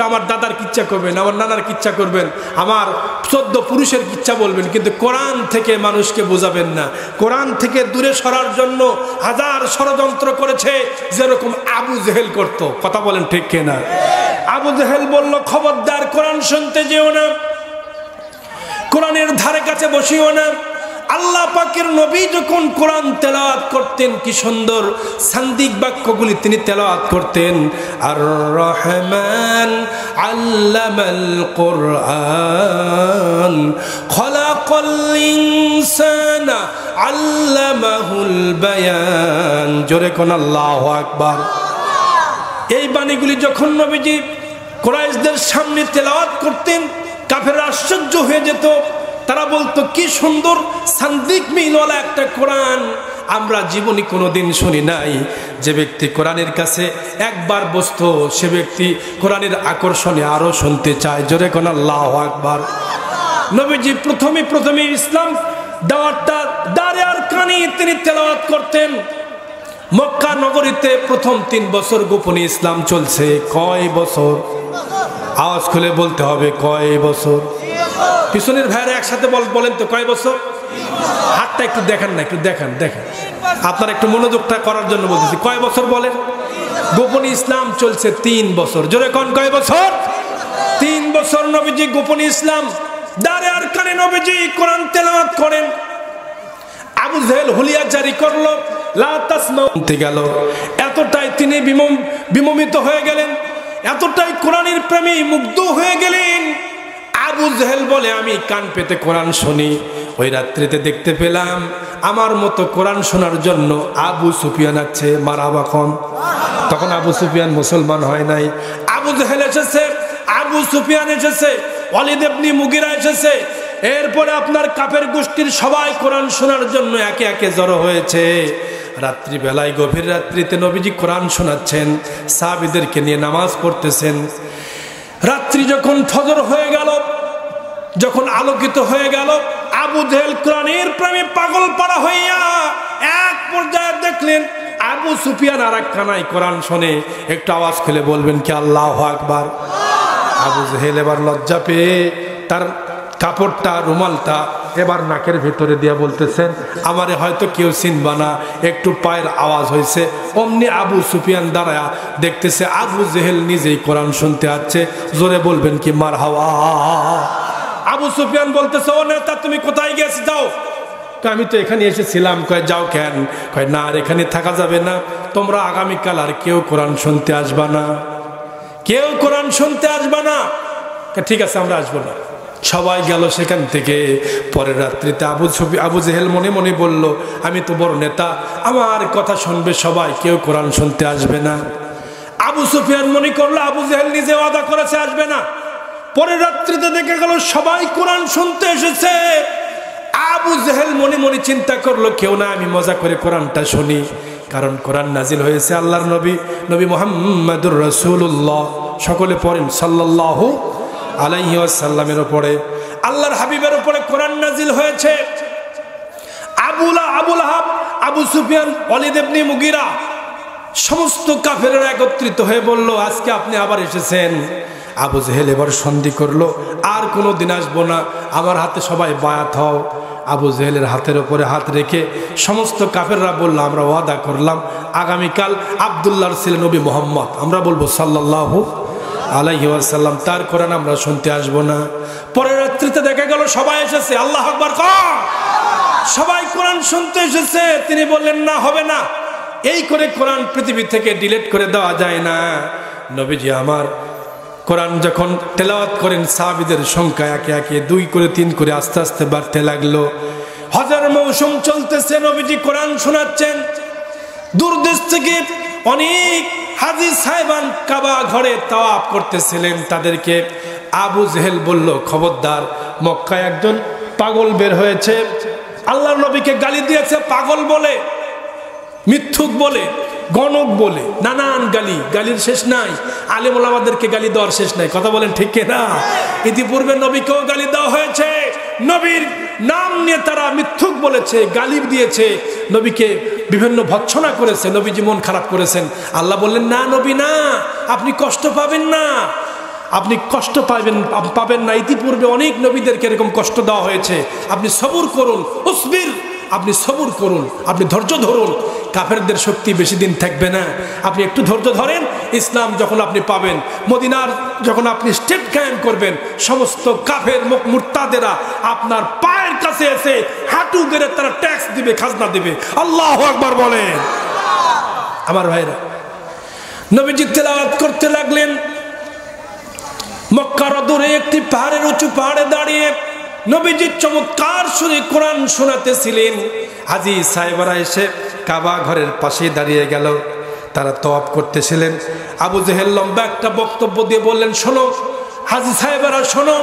আমার দাদার কিচ্ছা করবেন, আমার নানার কিচ্ছা করবেন, আমার 14 পুরুষের কিচ্ছা বলবেন, কিন্তু কোরআন থেকে মানুষকে বোঝাবেন না। কোরআন থেকে দূরে সরার জন্য হাজার ষড়যন্ত্র করেছে, যেরকম আবু জেহেল করত। কথা বলেন ঠিক কিনা? আবু জেহেল বলল, খবরদার কোরআন শুনতে যেও না, কোরআনের ধারে কাছে বসিও না। আল্লাহ পাকের নবী যখন কোরআন তেলাওয়াত করতেন, কি সুন্দর সান্দিক বাক্যগুলি তিনি তেলাওয়াত করতেন। আর রহমান আল্লামাল কোরআন খলাকাল ইনসানা আল্লামাহুল বায়ান। জোরে কোন আল্লাহু আকবার। এই বাণীগুলি যখন নবীজি কুরাইশদের সামনে তেলাওয়াত করতেন, কাফেররা আশ্চর্য হয়ে যেত। তারা বলতো, কি সুন্দর সান্দিক মিলওয়ালা একটা কোরআন, আমরা জীবনে কোনোদিন শুনি নাই। যে ব্যক্তি কোরআনের কাছে একবার বসতো, সে ব্যক্তি কোরআনের আকর্ষণে আরো শুনতে চায়। জোরে কোন আল্লাহু আকবার। নবীজি প্রথমে ইসলাম দাওয়াতটা দারে আর কানে তিনি তেলাওয়াত করতেন। মক্কা নগরীতে প্রথম 3 বছর গোপনে ইসলাম চলছে। কয় বছর? আওয়াজ খুলে বলতে হবে, কয় বছর? পিছনের ভাইরা একসাথে বলেন তো, কয় বছর? হাতটা একটু দেখান না, একটু দেখান। আপনার একটু মনোযোগটা করার জন্য বলতেছি। কয় বছর বলেন? গোপনে ইসলাম চলছে 3 বছর। জোরে কোন কয় বছর? 3 বছর নবীজি গোপনে ইসলাম দারে আর কানে নবীজি কোরআন তেলাওয়াত করেন। আবু জেহেল হুলিয়া জারি করলো, লা তাসমাউ গেল। এতটাই তিনি বিমোহিত হয়ে গেলেন, এতটাই কোরআনের প্রেমে মুগ্ধ হয়ে গেলেন। আবু জেহেল বলে, আমি কান পেতে কোরআন শুনি। ওই রাত্রিতে দেখতে পেলাম আমার মতো কোরআন শোনার জন্য আবু সুফিয়ান আছে। মারহাবা খন। তখন আবু সুফিয়ান মুসলমান হয় নাই। আবু জেহেল এসেছে, আবু সুফিয়ান এসেছে, ওয়ালিদ ইবনে মুগিরা এসেছে। এরপরে আপনার কাফের গোষ্ঠীর সবাই কোরআন শোনার জন্য একে একে জড়ো হয়েছে। রাত্রিবেলায় গভীর রাত্রিতে নবীজি কোরআন শোনাচ্ছেন, সাহাবীদেরকে নিয়ে নামাজ পড়তেছেন। রাত্রি যখন ফজর হয়ে গেল, যখন আলোকিত হয়ে গেল, আবু জেহেল কোরআনের প্রেমে পাগল পাড়া হইয়া এক পর্যায়ে দেখলেন আবু সুফিয়ান আর এক কানায় কোরআন শোনে। একটু আওয়াজ খুলে বলবেন কি আল্লাহু আকবার। আবু জেহেল এবার লজ্জা পেয়ে তার কাপড়টা, রুমালটা এবার নাকের ভেতরে দিয়ে বলতেছেন, আমারে হয়তো কেউ চিনবা না, একটু পায়ের আওয়াজ হয়েছে। অমনি আবু সুফিয়ান দাঁড়ায়া দেখতেছে আবু জেহেল নিজেই কোরআন শুনতে আসছে। জোরে বলবেন কি মারহাবা। আবু সুফিয়ান বলতেছে, ও নেতা তুমি কোথায় গেছে? যাও। আমি তো এখানে এসেছিলাম। কয় যাও কেন? কয় না, আর এখানে থাকা যাবে না, তোমরা আগামীকাল আর কেউ কোরআন শুনতে আসবা না, কেউ কোরআন শুনতে আসবা না। ঠিক আছে, আমরা আসবো না। সবাই গেল সেখান থেকে। পরের রাত্রিতে আবু জেহেল মনে মনে বলল, আমি তো বড় নেতা, আমার কথা শুনবে সবাই, কেউ কোরআন শুনতে আসবে না। আবু সুফিয়ান মনে করলো আবু জেহেল নিজে ওয়াদা করেছে আসবে না। পরের রাত্রিতে দেখে গেল সবাই কোরআন শুনতে এসেছে। আবু জেহেল মনে মনে চিন্তা করলো, কেউ না, আমি মজা করে কোরআনটা শুনি। কারণ কোরআন নাজিল হয়েছে আল্লাহর নবী মুহাম্মদুর রাসূলুল্লাহ, সকলে পড়েন সাল্লাল্লাহু আলাইহি ওয়াসাল্লামের উপরে, আল্লাহর হাবিবের উপরে কোরআন নাজিল হয়েছে। আবুল আহাব, আবু সুফিয়ান, ওয়ালিদ ইবনে মুগিরা সমস্ত কাফেররা একত্রিত হয়ে বলল, আজকে আপনি আবার এসেছেন। আবু জেহেল এবার সন্ধি করলো, আর কোনো দিন আসবো না, আমার হাতে সবাই বায়াত হও। আবু জেহেলের হাতের উপরে হাত রেখে সমস্ত কাফেররা বলল, আমরা ওয়াদা করলাম আগামীকাল আব্দুল্লাহর ছেলে নবী মুহাম্মদ, আমরা বলবো সাল্লাল্লাহু আলাইহি ওয়াসাল্লাম, তার কোরআন আমরা শুনতে আসবো না। পরের রাত্রিতে দেখা গেল সবাই এসেছে, আল্লাহু আকবার কর, সবাই কোরআন শুনতে এসেছে। তিনি বললেন, না, হবে না, এই করে কোরআন পৃথিবী থেকে ডিলিট করে দেওয়া যায় না। নবীজি আমার কোরআন যখন তেলাওয়াত করেন, সাহাবীদের সংখ্যা একে একে 2 করে 3 করে আস্তে আস্তে বাড়তে লাগলো। হজের মৌসুম চলতেছে, নবীজি কোরআন শোনাচ্ছেন। দূরদেশ থেকে অনেক হাজী সাহেবান কাবা ঘরে তাওয়াফ করতেছিলেন, তাদেরকে আবু জেহেল বলল, খবরদার, মক্কায় একজন পাগল বের হয়েছে, আল্লাহর নবীকে গালি দিয়েছে, পাগল বলে, মিথ্যুক বলে, গণক বলে, নানান গালির শেষ নাই। আলেম ওলামাদেরকে গালি দেওয়ার শেষ নাই, কথা বলেন ঠিক না? ইতিপূর্বে নবীকেও গালি দেওয়া হয়েছে, নবীর নাম নিয়ে তারা মিথ্যুক বলেছে, গালি দিয়েছে, নবীকে বিভিন্ন ভৎসনা করেছে, নবীজি মন খারাপ করেছেন। আল্লাহ বললেন, না নবী না, আপনি কষ্ট পাবেন না, আপনি কষ্ট পাবেন না। ইতিপূর্বে অনেক নবীদেরকে এরকম কষ্ট দেওয়া হয়েছে, আপনি সবুর করুন, উসবির, আপনি সবুর করুন, আপনি ধৈর্য ধরুন। কাফেরদের শক্তি বেশি দিন থাকবে না, আপনি একটু ধৈর্য ধরেন। ইসলাম যখন আপনি পাবেন, মদিনার যখন আপনি স্টেট কায়েম করবেন, সমস্ত কাফের মুরতাদেরা আপনার পায়ের কাছে এসে হাঁটু গেড়ে তারা ট্যাক্স দিবে, খাজনা দিবে। আল্লাহু আকবার বলেন। আমার ভাইরা, নবীজি তেলাওয়াত করতে লাগলেন। মক্কার দূরে একটি পাহাড়ের উঁচু পাহাড়ে দাঁড়িয়ে নবীজি চমৎকার সুরে কোরআন শোনাতেছিলেন। হাজী সাহেবরা এসে কাবা ঘরের পাশে দাঁড়িয়ে গেল, তারা তওয়াফ করতেছিলেন। আবু জেহেল লম্বা একটা বক্তব্য দিয়ে বললেন, শোনো হাজী সাহেবরা, শোনো,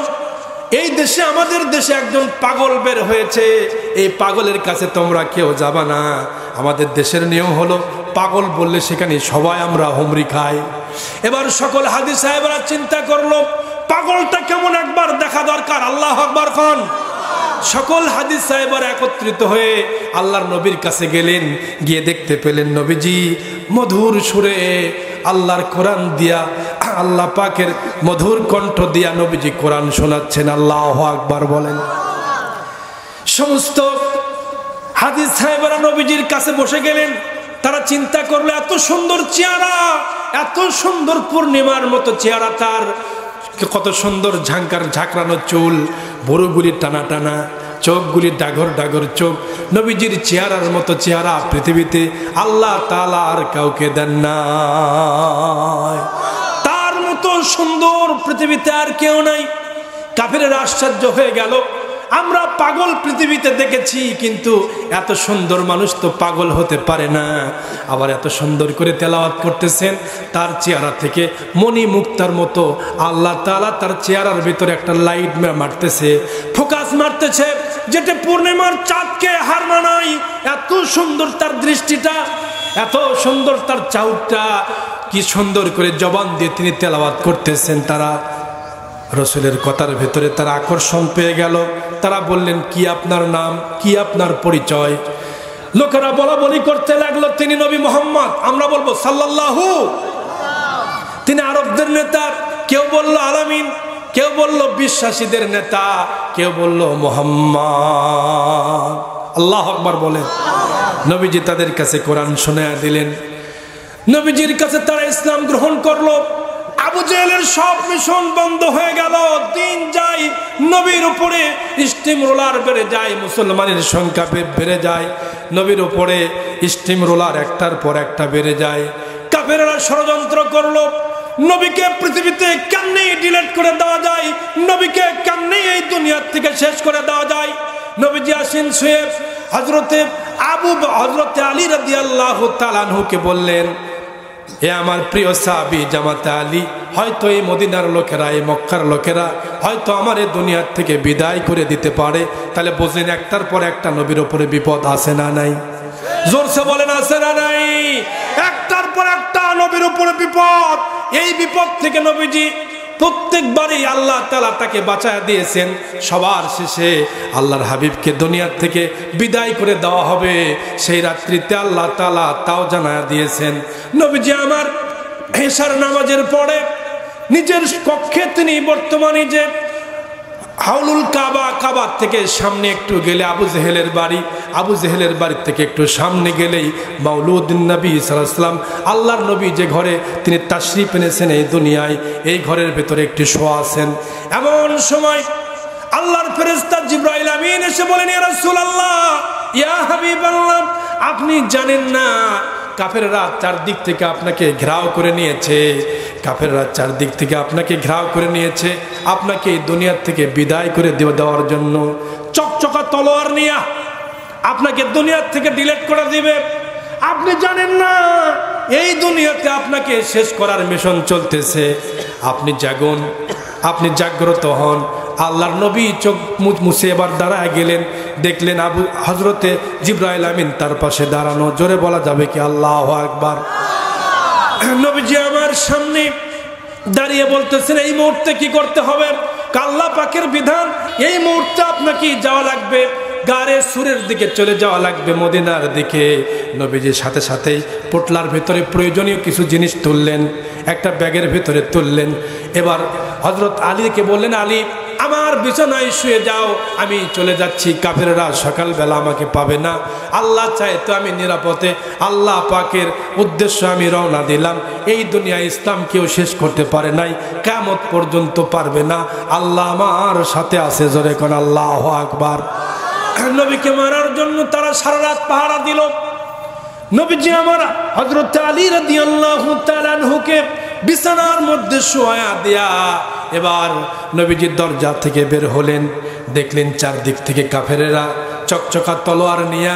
এই দেশে, আমাদের দেশে একজন পাগল বের হয়েছে, এই পাগলের কাছে তোমরা কেউ যাবা না। আমাদের দেশের নিয়ম হলো, পাগল বললে সেখানে সবাই আমরা হুমরি খাই। এবার সকল হাজী সাহেবরা চিন্তা করলো, পাগলটা কেমন একবার দেখা দরকার। আল্লাহু আকবার খান। সকল হাদিস সাহেবরা একত্রিত হয়ে আল্লাহর নবীর কাছে গেলেন, গিয়ে দেখতে পেলেন নবীজি মধুর সুরে আল্লাহর কোরআন দিয়া, আল্লাহ পাকের মধুর কণ্ঠ দিয়া নবীজি কোরআন শোনাচ্ছেন। আল্লাহু আকবার বলেন। সমস্ত হাদিস সাহেবরা নবীজির কাছে বসে গেলেন। তারা চিন্তা করলো, এত সুন্দর চেহারা, এত সুন্দর পূর্ণিমার মতো চেহারা তার, কত সুন্দর ঝাঁকড়ানো চুল, ভুরুগুলি টানা টানা, চোখগুলি ডাগর ডাগর চোখ। নবীজির চেহারার মতো চেহারা পৃথিবীতে আল্লাহ তাআলা আর কাউকে দেন না, তার মতো সুন্দর পৃথিবীতে আর কেউ নাই। কাফেরেরা আশ্চর্য হয়ে গেল, আমরা পাগল পৃথিবীতে দেখেছি, কিন্তু এত সুন্দর মানুষ তো পাগল হতে পারে না। আবার এত সুন্দর করে তেলাওয়াত করতেছেন, তার চেহারা থেকে মণি মুক্তার মতো আল্লাহ তাআলা তার চেহারার ভিতরে একটা লাইট মারতেছে, ফোকাস মারতেছে, যেটা পূর্ণিমার চাঁদকে হার মানায়। এত সুন্দর তার দৃষ্টিটা, এত সুন্দর তার চাউটটা, কি সুন্দর করে জবান দিয়ে তিনি তেলাওয়াত করতেছেন। তারা রসুলের কথার ভেতরে তারা আকর্ষণ পেয়ে গেল। তারা বললেন, কি আপনার নাম, কি আপনার পরিচয়? লোকেরা বলা বলি করতে লাগলো, তিনি নবী মুহাম্মদ, আমরা বলবো সাল্লাল্লাহু। তিনি আরবদের নেতা, কেউ বলল আলামিন, কেউ বলল বিশ্বাসীদের নেতা, কেউ বলল মুহাম্মদ। আল্লাহু আকবার বলেন। নবীজি তাদের কাছে কোরআন শোনায়া দিলেন। নবীজির কাছে তারা ইসলাম গ্রহণ করলো। আবু জেহেলের সব মিশন বন্ধ হয়ে গেল। দিন যায়, নবীর উপরে স্টিম রোলার বেড়ে যায়, মুসলমানের সংখ্যা বেড়ে যায়, নবীর উপরে স্টিম রোলার একটার পর একটা বেড়ে যায়। কাফেররা ষড়যন্ত্র করলো, নবীকে পৃথিবীতে কেমনে ডিলিট করে দেওয়া যায়, নবীকে কেমনে এই দুনিয়া থেকে শেষ করে দেওয়া যায়। নবীজি আসেন শুয়ে হযরতে আলী রাদিয়াল্লাহু তাআলা আনহুকে বললেন, এ আমার প্রিয় সাহাবী জামাতে আলী, হয়তো এই মদিনার লোকেরা, এই মক্কার লোকেরা হয়তো আমার এই দুনিয়ার থেকে বিদায় করে দিতে পারে। তাহলে বোঝেন, একটার পর একটা নবীর উপরে বিপদ আসে না নাই? জোরসে বলেন আছে না নাই? একটার পর একটা নবীর উপরে বিপদ। এই বিপদ থেকে নবীজি প্রত্যেকবারই আল্লাহ তাআলা তাকে বাঁচায় দিয়েছেন। সবার শেষে আল্লাহর হাবিবকে দুনিয়ার থেকে বিদায় করে দেওয়া হবে, সেই রাত্রিতে আল্লাহ তাআলা তাও জানায় দিয়েছেন। নবীজি আমার এশার নামাজের পরে নিজের কক্ষে তিনি বর্তমানে যে হাউলুল কাবার থেকে সামনে একটু গেলে আবু জেহেলের বাড়ি, আবু জেহেলের বাড়ি থেকে একটু সামনে গেলেই মাওলুদুন নবী সাল্লাল্লাহু আলাইহি ওয়াসাল্লাম, আল্লাহর নবী যে ঘরে তিনি তাশরীফ এনেছেন এই দুনিয়ায়, এই ঘরের ভেতরে একটি শোয়া আছেন। এমন সময় আল্লাহর ফেরেশতা জিবরাইল আমিন এসে বলেন, ইয়া রাসূলুল্লাহ, ইয়া হাবিবাল্লাহ, আপনি জানেন না কাফেররা চারদিক থেকে আপনাকে ঘেরাও করে নিয়েছে, কাফেররা চারদিক থেকে আপনাকে ঘেরাও করে নিয়েছে, আপনাকে এই দুনিয়ার থেকে বিদায় করে দেওয়ার জন্য চকচকা তলোয়ার নিয়ে আপনাকে দুনিয়ার থেকে ডিলিট করে দিবে। আপনি জানেন না এই দুনিয়াতে আপনাকে শেষ করার মিশন চলতেছে। আপনি জাগুন, আপনি জাগ্রত হন। আল্লাহর নবী চোখ মুছে এবার দাঁড়ায় গেলেন, দেখলেন আবু হযরতে জিবরাইল আমিন তার পাশে দাঁড়ানো। জোরে বলা যাবে কি আল্লাহু আকবার? নবীজি আমার সামনে দাঁড়িয়ে বলতেছেন, এই মুহূর্তে কি করতে হবে? আল্লাহ পাকের বিধান, এই মুহূর্তে আপনাকে যাওয়া লাগবে গারে সুরের দিকে, চলে যাওয়া লাগবে মদিনার দিকে। নবীজির সাথে সাথেই পোটলার ভেতরে প্রয়োজনীয় কিছু জিনিস তুললেন, একটা ব্যাগের ভেতরে তুললেন। এবার হযরত আলীকে বললেন, আলী আমার বিছানায় শুয়ে যাও, আমি চলে যাচ্ছি, কাফেররা সকালবেলা আমাকে পাবে না। আল্লাহ চায় তো আমি নিরাপদে আল্লাহ পাকের উদ্দেশ্য আমি রওনা দিলাম। এই দুনিয়া ইসলাম কেউ শেষ করতে পারে নাই, কিয়ামত পর্যন্ত পারবে না। আল্লাহ আমার সাথে আছে, জোরে কোন আল্লাহু আকবার। নবীকে মারার জন্য তারা সারা রাত পাহারা দিল। নবীজি আমার হযরত আলী রাদিয়াল্লাহু তাআলা আনহুকে বিছানার মধ্যে শোয়া দেয়া এবার নবীজি দরজা থেকে বের হলেন, দেখলেন চারদিক থেকে কাফেরেরা চকচকা তলোয়ার নিয়ে,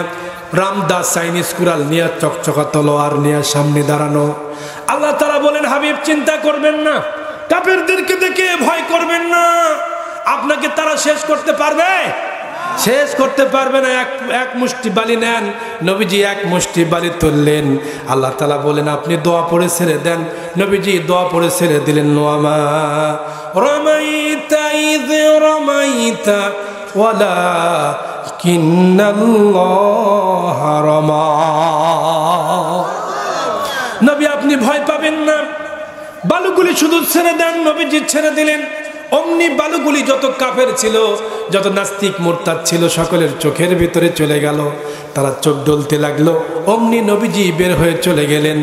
রামদাস চাইনিজ কুরাল নিয়ে, চকচকা তলোয়ার নিয়ে সামনে দাঁড়ানো। আল্লাহ তাআলা বলেন, হাবিব চিন্তা করবেন না, কাফেরদেরকে দেখে ভয় করবেন না, আপনাকে তারা শেষ করতে পারবে? শেষ করতে পারবে না। এক মুষ্টি বালি নেন। নবীজি এক মুষ্টি বালি তুললেন। আল্লাহ তাআলা বলেন, আপনি দোয়া পড়ে ছেড়ে দেন। নবীজি দোয়া পড়ে ছেড়ে দিলেন, ওয়ামা রামাইতা ইয রামাইতা ওয়ালাকিন্নাল্লাহা রামা। নবী আপনি ভয় পাবেন না, বালুগুলি শুধু ছেড়ে দেন। নবীজি ছেড়ে দিলেন। অমনি বালুগুলি যত কাফের ছিল, যত নাস্তিক মুরতাদ ছিল, সকলের চোখের ভিতরে চলে গেল। তারা চোখ ডলতে লাগলো। অমনি নবীজি বের হয়ে চলে গেলেন।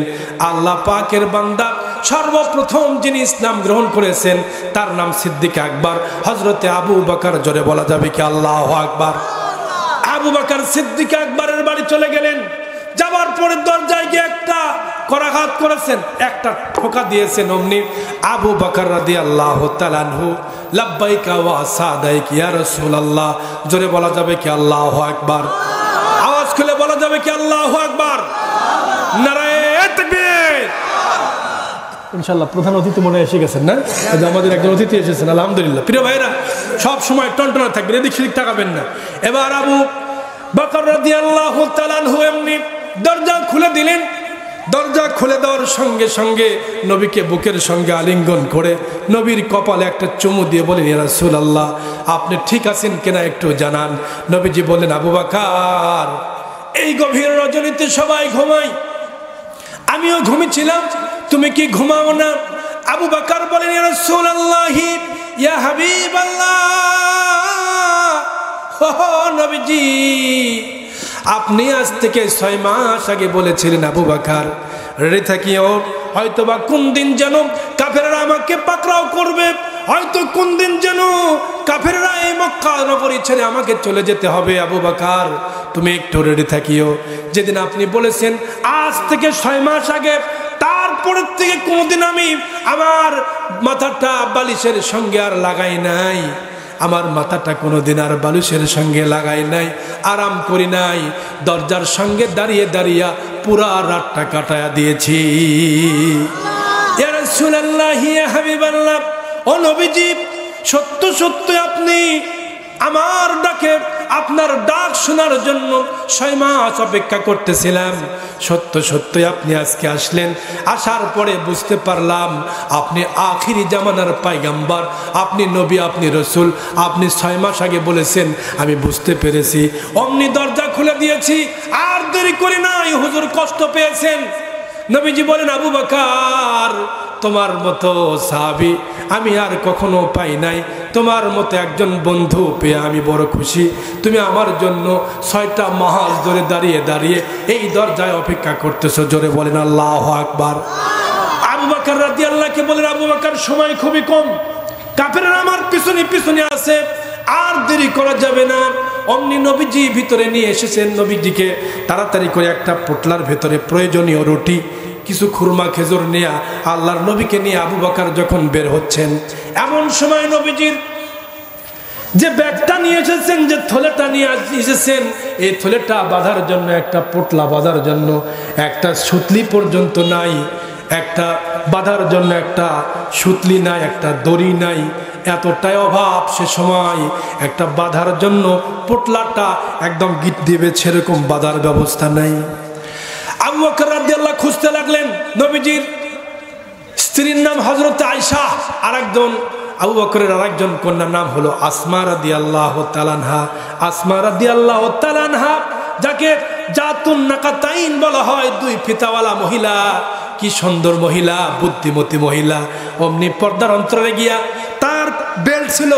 আল্লাহ পাকের বান্দা সর্বপ্রথম যিনি ইসলাম গ্রহণ করেছেন তার নাম সিদ্দিক আকবর, হযরতে আবু বকর। জোরে বলা যাবে কি আল্লাহু আকবার? আবু বকর সিদ্দিক আকবরের বাড়ি চলে গেলেন। যাবার পরে দরজায় গিয়ে একটা করাঘাত করেছেন, একটা ঠোকা দিয়েছেন। অমনি আবু বকর রাদিয়াল্লাহু তাআলা আনহু লাব্বাইকা ওয়া সাদাইকা ইয়া রাসূলুল্লাহ। জোরে বলা যাবে কি আল্লাহু আকবার? আওয়াজ খুলে বলা যাবে কি আল্লাহু আকবার? নারায়ে তাকবীর। ইনশাআল্লাহ প্রধান অতিথি মনে এসে গেছেন না? আমাদের একজন অতিথি এসেছেন, আলহামদুলিল্লাহ। প্রিয় ভাইরা সব সময় টনটনা থাকবেন, এদিক সেদিক তাকাবেন না। এবার আবু বকর রাদিয়াল্লাহু তাআলা আনহু এমনি দরজা খুলে দিলেন। দরজা খুলে দেওয়ার সঙ্গে সঙ্গে নবীকে বুকের সঙ্গে আলিঙ্গন করে নবীর কপালে একটা চুমু দিয়ে বলেন, ইয়া রাসূলুল্লাহ আপনি ঠিক আছেন কিনা একটু জানান। নবীজি বললেন, আবু বকর এই গভীর রজনীতে সবাই ঘুমায়, আমিও ঘুমিয়েছিলাম, তুমি কি ঘুমাও না? আবু বকর বলেন, ইয়া রাসূলুল্লাহ ইয়া হাবিবাল্লাহ, ও নবীজি আপনি আজ থেকে 6 মাস আগে বলেছিলেন আবু বকর রেডি থাকিও, হয়তোবা কোন দিন যেন কাফেররা আমাকে পাকড়াও করবে, হয়তো কোন দিন যেন কাফেররা এই মক্কা নগরী ছেড়ে আমাকে চলে যেতে হবে। আবু বকর তুমি একটু রেডি থাকিও। যেদিন আপনি বলেছেন আজ থেকে 6 মাস আগে, তারপরের থেকে কোনদিন আমি আমার মাথাটা বালিশের সঙ্গে আর লাগাই নাই, আমার মাথাটা কোনোদিন আর বালিশের সঙ্গে লাগাই নাই, আরাম করি নাই, দরজার সঙ্গে দাঁড়িয়ে দাঁড়িয়ে পুরা রাতটা কাটায়া দিয়েছি। ইয়া রাসূলুল্লাহ ইয়া হাবিবাল্লাহ, ও নবীজি সত্য সত্য আপনি আমার ডাকে আপনার ডাক শোনার জন্য 6 মাস অপেক্ষা করতেছিলাম। সত্য সত্যই আপনি আজকে আসলেন। আসার পরে বুঝতে পারলাম আপনি আখিরি জামানার পয়গম্বর, আপনি নবী, আপনি রসুল। আপনি 6 মাস আগে বলেছেন, আমি বুঝতে পেরেছি। অমনি দরজা খুলে দিয়েছি, আর দেরি করি নাই। হুজুর কষ্ট পেয়েছেন। নবীজি বলেন, আবু বকর, তোমার মতো সাহাবী আমি আর কখনো পাই নাই। তোমার মতো একজন বন্ধু পেয়ে আমি বড় খুশি। তুমি আমার জন্য 6টা মাস ধরে দাঁড়িয়ে দাঁড়িয়ে এই দরজায় অপেক্ষা করতেছো। জোরে বলেন আল্লাহু আকবার। আবু বকর রাদিয়াল্লাহু বলেন, আবু বকর, সময় খুবই কম, কাফেররা আমার পিছনে পিছনে আছে, আর দেরি করা যাবে না। অমনি নবীজি ভিতরে নিয়ে এসেছেন। নবীজিকে তাড়াতাড়ি করে একটা পোটলার ভেতরে প্রয়োজনীয় রুটি, কিছু খুরমা খেজুর নিয়ে আল্লাহর নবীকে নিয়ে আবু বকর যখন বের হচ্ছেন, এমন সময় নবীজির যে ব্যাগটা নিয়ে এসেছেন, যে থলেটা নিয়ে এসেছেন, এই থলেটা বাঁধার জন্য, একটা পোটলা বাঁধার জন্য একটা সুতলি পর্যন্ত নাই, একটা বাঁধার জন্য একটা সুতলি নাই, একটা দড়ি নাই, এতটাই অভাব। সে সময় একটা বাঁধার জন্য পোটলাটা একদম গিট দিবে সেরকম বাঁধার ব্যবস্থা নাই। আবু বকর রাদিয়াল্লাহু খুঁজতে লাগলেন। নবীজির স্ত্রীর নাম হযরত আয়েশা, আরেকজন আবু বকরের আরেকজন কন্যার নাম হলো আসমা রাদিয়াল্লাহু তাআলা আনহা। আসমা রাদিয়াল্লাহু তাআলা আনহা, যাকে জাতুন নাকাতাইন বলা হয়, 2 ফিতাওয়ালা মহিলা। কি সুন্দর মহিলা, বুদ্ধিমতী মহিলা। অমনি পর্দার অন্তরে গিয়া তার বেল্ট ছিল,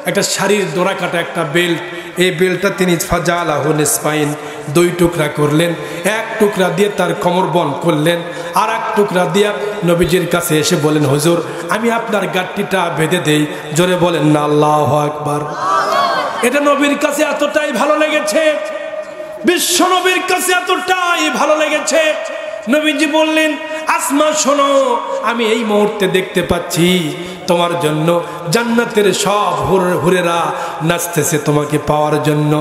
একটা শাড়ির দোড়া কাটা একটা বেল্ট। এই বেল্টটা তিনি ফাজালাহু নিসফাইন, 2 টুকরা করলেন। 1 টুকরা দিয়ে তার কোমর বন্ধ করলেন, আর 1 টুকরা দিয়ে নবীজির কাছে এসে বলেন, হুজুর, আমি আপনার গাঁটটিটা বেঁধে দেই। জোরে বলেন না আল্লাহু আকবার। এটা নবীর কাছে এতটাই ভালো লেগেছে, বিশ্ব নবীর কাছে এতটাই ভালো লেগেছে। নবীজি বললেন, আসমা শোনো, আমি এই মুহূর্তে দেখতে পাচ্ছি তোমার জন্য জান্নাতের সব হুরেরা নাচতেছে তোমাকে পাওয়ার জন্য।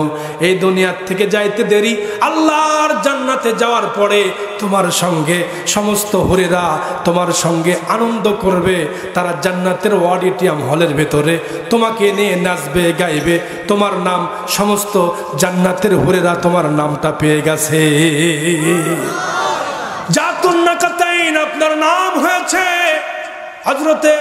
এই দুনিয়ার থেকে যাইতে দেরি, আল্লাহর জান্নাতে যাওয়ার পরে তোমার সঙ্গে সমস্ত হুরেরা তোমার সঙ্গে আনন্দ করবে। তারা জান্নাতের অডিটোরিয়াম হলের ভেতরে তোমাকে নিয়ে নাচবে, গাইবে। তোমার নাম, সমস্ত জান্নাতের হুরেরা তোমার নামটা পেয়ে গেছে। জাতুন নাকাতাইন আপনার নাম হয়েছে। হযরতে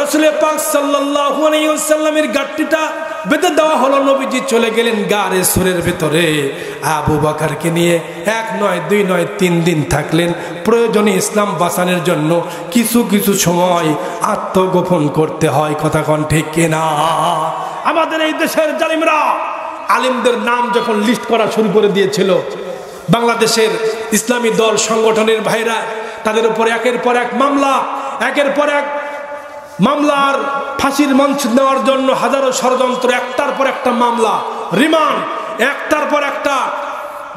রাসূল পাক সাল্লাল্লাহু আলাইহি ওয়াসাল্লামের গাঁটটিটা বেঁধে দেওয়া হলো। নবীজি চলে গেলেন গারে সুরের ভেতরে আবু বকরকে নিয়ে। 1 নয় 2 নয় 3 দিন থাকলেন। প্রয়োজনে ইসলাম বাঁচানোর জন্য কিছু কিছু সময় আত্মগোপন করতে হয়। কথা কোন ঠিক কিনা? আমাদের এই দেশের জালিমরা আলেমদের নাম যখন লিস্ট করা শুরু করে দিয়েছিল, বাংলাদেশের ইসলামী দল সংগঠনের ভাইরা তাদের উপর একের পর এক মামলা, একের পর এক মামলার ফাঁসির মঞ্চ নেওয়ার জন্য হাজারো ষড়যন্ত্র, একটার পর একটা মামলা, রিমান্ড, একটার পর একটা।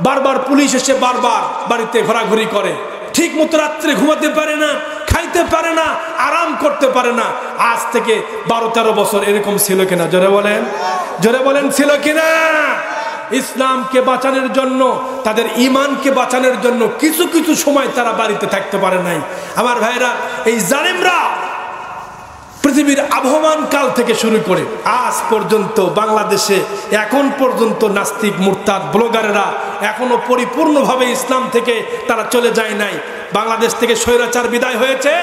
বারবার পুলিশ এসে বারবার বাড়িতে ঘোরাঘুরি করে, ঠিক মতো রাত্রে ঘুমাতে পারে না, খাইতে পারে না, আরাম করতে পারে না। আজ থেকে 12-13 বছর এরকম ছিল কিনা? জোরে বলেন, জোরে বলেন, ছিল কিনা? ইসলামকে বাঁচানোর জন্য, তাদের ঈমানকে বাঁচানোর জন্য কিছু কিছু সময় তারা বাড়িতে থাকতে পারে নাই। আমার ভাইরা, এই জালিমরা পৃথিবীর আবহমান কাল থেকে শুরু করে আজ পর্যন্ত বাংলাদেশে এখন পর্যন্ত নাস্তিক, মুরতাদ, ব্লগারেরা এখনো পরিপূর্ণভাবে ইসলাম থেকে তারা চলে যায় নাই। বাংলাদেশ থেকে স্বৈরাচার বিদায় হয়েছে,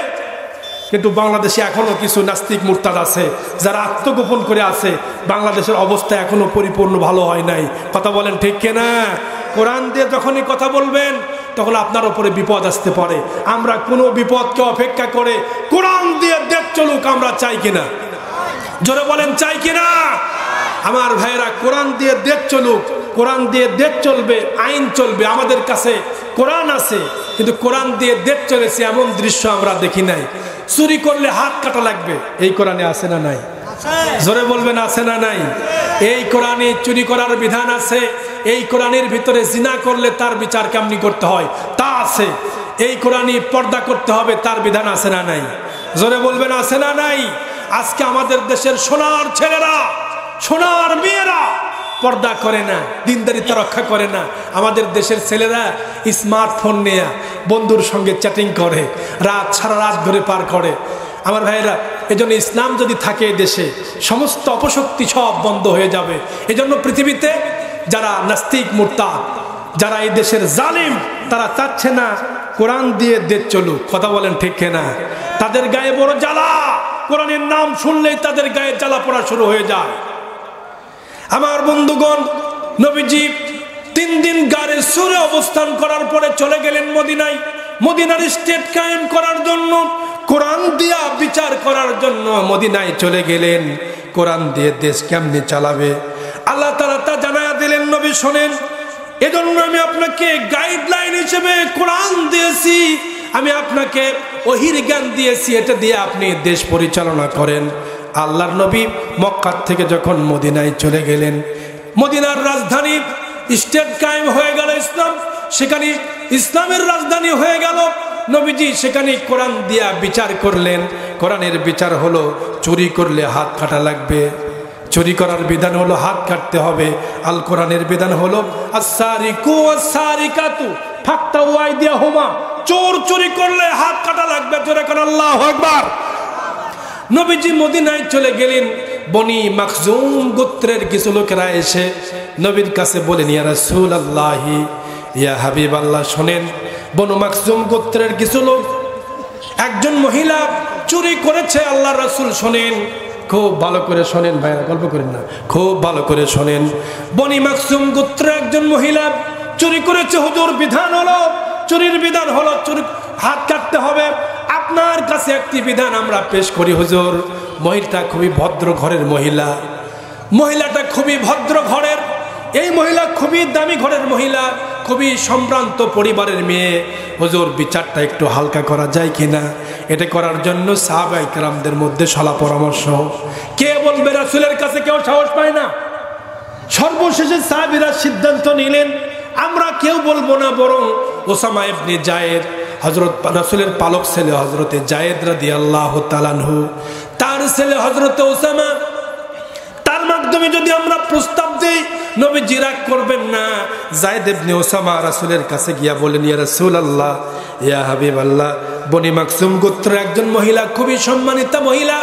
কিন্তু বাংলাদেশে এখনো কিছু নাস্তিক মুরতাদ আছে যারা আত্মগোপন করে আছে। বাংলাদেশের অবস্থা এখনো পরিপূর্ণ ভালো হয় নাই। কথা বলেন ঠিক কিনা? কোরআন দিয়ে যখনই কথা বলবেন তখন আপনার উপরে বিপদ আসতে পারে। আমরা কোনো বিপদকে অপেক্ষা করে কোরআন দিয়ে দেশ চলুক আমরা চাই কিনা? জোরে বলেন, চাই কিনা? আমার ভাইয়েরা, কোরআন দিয়ে দেশ চলুক, কোরআন দিয়ে দেশ চলবে, আইন চলবে। আমাদের কাছে কোরআন আছে, কিন্তু কোরআন দিয়ে দেশ চলেছে এমন দৃশ্য আমরা দেখি নাই। চুরি করলে হাত কাটা লাগবে, এই কোরআনে আছে না নাই? জোরে বলবেন, আছে না নাই? এই কোরআনে চুরি করার বিধান আছে। এই কোরআনের ভিতরে জিনা করলে তার বিচার কেমনি করতে হয় তা আছে। এই কোরআনে পর্দা করতে হবে তার বিধান আছে না নাই? জোরে বলবেন, আছে না নাই? আজকে আমাদের দেশের সোনার ছেলেরা, সোনার মেয়েরা পর্দা করে না, দিনদারিতা রক্ষা করে না। আমাদের দেশের ছেলেরা স্মার্টফোন নিয়ে বন্ধুর সঙ্গে চ্যাটিং করে, রাত সারা রাত ধরে পার করে। আমার ভাইয়েরা, এজন্য ইসলাম যদি থাকে দেশে সমস্ত অপশক্তি সব বন্ধ হয়ে যাবে। এজন্য পৃথিবীতে যারা নাস্তিক মুরতাদ, যারা এই দেশের জালিম, তারা চাচ্ছে না কোরআন দিয়ে দেশ চলুক। কথা বলেন ঠিক কিনা? তাদের গায়ে বড় জ্বালা, কোরআনের নাম শুনলেই তাদের গায়ে জ্বালা পড়া শুরু হয়ে যায়। আমার বন্ধুগণ, নবীজি 3 দিন গারে সুরে অবস্থান করার পরে চলে গেলেন মদিনায়। মদিনার স্টেট কায়েম করার জন্য, কোরআন দিয়া বিচার করার জন্য মদিনায় চলে গেলেন। কোরআন দিয়ে দেশ কেমনে চালাবে আল্লাহ তাআলা তা জানায়া দিলেন। নবী শোনেন, এজন্য আমি আপনাকে গাইডলাইন হিসেবে কোরআন দিয়েছি, আমি আপনাকে ওহীর জ্ঞান দিয়েছি, এটা দিয়ে আপনি দেশ পরিচালনা করেন। আল্লাহর নবী মক্কা থেকে যখন মদিনায় চলে গেলেন, মদিনার রাজধানী স্টেট কায়েম হয়ে গেল, ইসলাম সেখানে ইসলামের রাজধানী হয়ে গেল। নবীজি সেখানে কোরআন দিয়া বিচার করলেন। কোরআনের বিচার হলো চুরি করলে হাত কাটা লাগবে, চুরি করার বিধান হলো হাত কাটতে হবে। আল কোরআনের বিধান হলো আস-সারিকু ওয়াস-সারিকাতু ফাকতাউ আইদিয়াহুমা, চোর চুরি করলে হাত কাটা লাগবে। জোরে কোন আল্লাহু আকবার। নবীজি মদিনায় চলে গেলেন। বনি মাখজুম গোত্রের কিছু লোকেরা এসে নবীর কাছে বলেন, ইয়া রাসূলুল্লাহি, ইয়া হাবিবাল্লাহ, শোনেন, বনু মাখজুম গোত্রের কিছু লোক, একজন মহিলা চুরি করেছে। আল্লাহ রাসূল শোনেন, খুব ভালো করে শোনেন ভাইরা, গল্প করেন না, খুব ভালো করে শোনেন। বনি মাখজুম গোত্রের একজন মহিলা চুরি করেছে। হুজুর, বিধান হলো, চুরির বিধান হলো চুরি হাত কাটতে হবে। আপনার কাছে একটি বিধান আমরা পেশ করি হুজুর। মহিলাটা খুবই ভদ্র ঘরের মহিলা, মহিলাটা খুবই ভদ্র ঘরের, এই মহিলা খুবই দামি ঘরের মহিলা, খুবই সম্ভ্রান্ত পরিবারের মেয়ে। হুজুর, বিচারটা একটু হালকা করা যায় কিনা? এটা করার জন্য সাহাবায়ে কেরামদের মধ্যে সলা পরামর্শ। কে বলবে? রাসূলের কাছে কেউ সাহস পায় না। সর্বশেষে সাহাবীরা সিদ্ধান্ত নিলেন, আমরা কেউ বলবো না, বরং ওসামা ইবনে যায়েদ, হযরত রাসূলের পালক ছেলে হযরতে যায়েদ রাদিয়াল্লাহু তাআলা আনহু, তার ছেলে হযরতে ওসামা, তার মাধ্যমে যদি আমরা প্রস্তাব দেই, নবীজি রাগ করবেন না। যায়েদ ইবনে ওসামা রাসূলের কাছে গিয়া বলেন, ইয়া রাসূলুল্লাহ, ইয়া হাবিবাল্লাহ, বনি মাখজুম গোত্রের একজন মহিলা, খুবই সম্মানিতা মহিলা,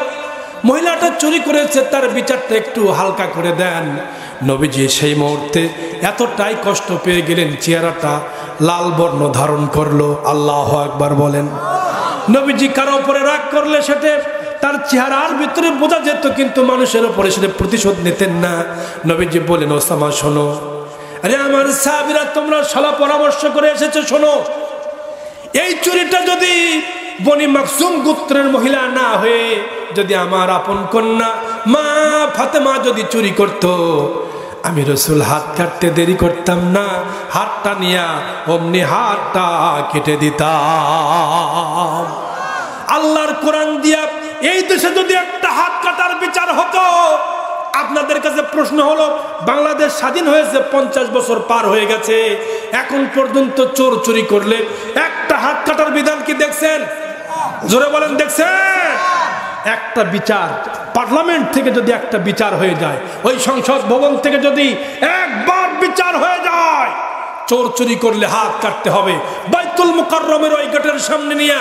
মহিলাটা চুরি করেছে, তার বিচারটা একটু হালকা করে দেন। নবীজি সেই মুহূর্তে এতটাই কষ্ট পেয়ে গেলেন, চেহারাটা লাল বর্ণ ধারণ করলো। আল্লাহু আকবার বলেন। নবীজি কারো উপরে রাগ করলে সেটা তার চেহারার ভিতরে বোঝা যেত, কিন্তু মানুষের উপরে সেটা প্রতিশোধ নিতেন না। নবীজি বলেন, ওসামা শোনো, আরে আমার সাহাবীরা, তোমরা সলা পরামর্শ করে এসেছো, শোনো, এই চুরিটা যদি বনি মাখজুম গোত্রের মহিলা না হয়ে যদি আমার আপন কন্যা মা ফাতেমা যদি চুরি করত, আমি রাসূল হাত কাটতে দেরি করতাম না, হাতটা নিয়া অমনি হাতটা কেটে দিতাম। আল্লাহর কোরআন দিয়া এই দেশে যদি একটা হাত কাটার বিচার হতো, আপনাদের কাছে প্রশ্ন হলো, বাংলাদেশ স্বাধীন হয়েছে 50 বছর পার হয়ে গেছে, এখন পর্যন্ত চোর চুরি করলে একটা হাত কাটার বিধান কি দেখছেন? জোরে বলেন, দেখছেন? একটা বিচার পার্লামেন্ট থেকে যদি একটা বিচার হয়ে যায়, ওই সংসদ ভবন থেকে যদি একবার বিচার হয়ে যায়, চোর চুরি করলে হাত কাটতে হবে, বাইতুল মুকাররমের ওই গেটের সামনে নিয়ে,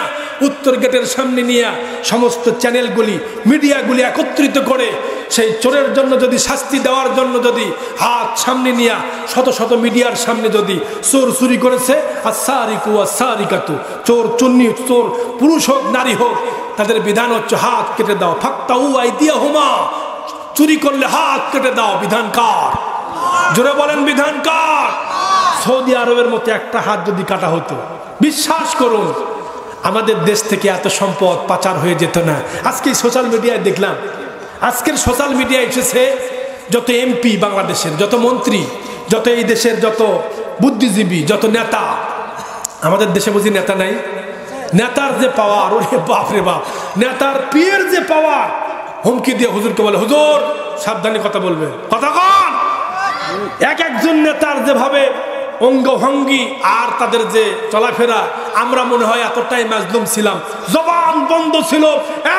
উত্তর গেটের সামনে নিয়ে সমস্ত চ্যানেলগুলি, মিডিয়াগুলি একত্রিত করে সেই চোরের জন্য যদি শাস্তি দেওয়ার জন্য যদি হাত সামনে নিয়ে শত শত মিডিয়ার সামনে যদি চোর চুরি করেছে, আস-সারিকু ওয়াস-সারিকাতু, চোর চুন্নি, চোর পুরুষ হোক নারী হোক, তাদের বিধান হচ্ছে হাত কেটে দাও। ফাকতাউ আইদিয়াহুমা, চুরি করলে হাত কেটে দাও। বিধান কার? জোরে বলেন, বিধান কার? সৌদি আরবের মতো একটা হাত যদি কাটা হতো, বিশ্বাস করুন আমাদের দেশ থেকে এত সম্পদ পাচার হয়ে যেত না। আজকে সোশ্যাল মিডিয়ায় দেখলাম, আজকের সোশ্যাল মিডিয়ায় এসেছে যত এমপি বাংলাদেশের, যত মন্ত্রী, যত এই দেশের যত বুদ্ধিজীবী, যত নেতা, আমাদের দেশে বুঝি নেতা নাই? নেতার যে পাওয়ার, ওরে বাপ রে বাপ, নেতার পীর যে পাওয়ার, হুমকি দিয়ে হুজুরকে বলে, হুজুর সাবধানে কথা বলবে, কথা কন। এক একজন নেতার যেভাবে অঙ্গভঙ্গি আর তাদের যে চলাফেরা, আমরা মনে হয় এতটাই মাজলুম ছিলাম, জবান বন্ধ ছিল,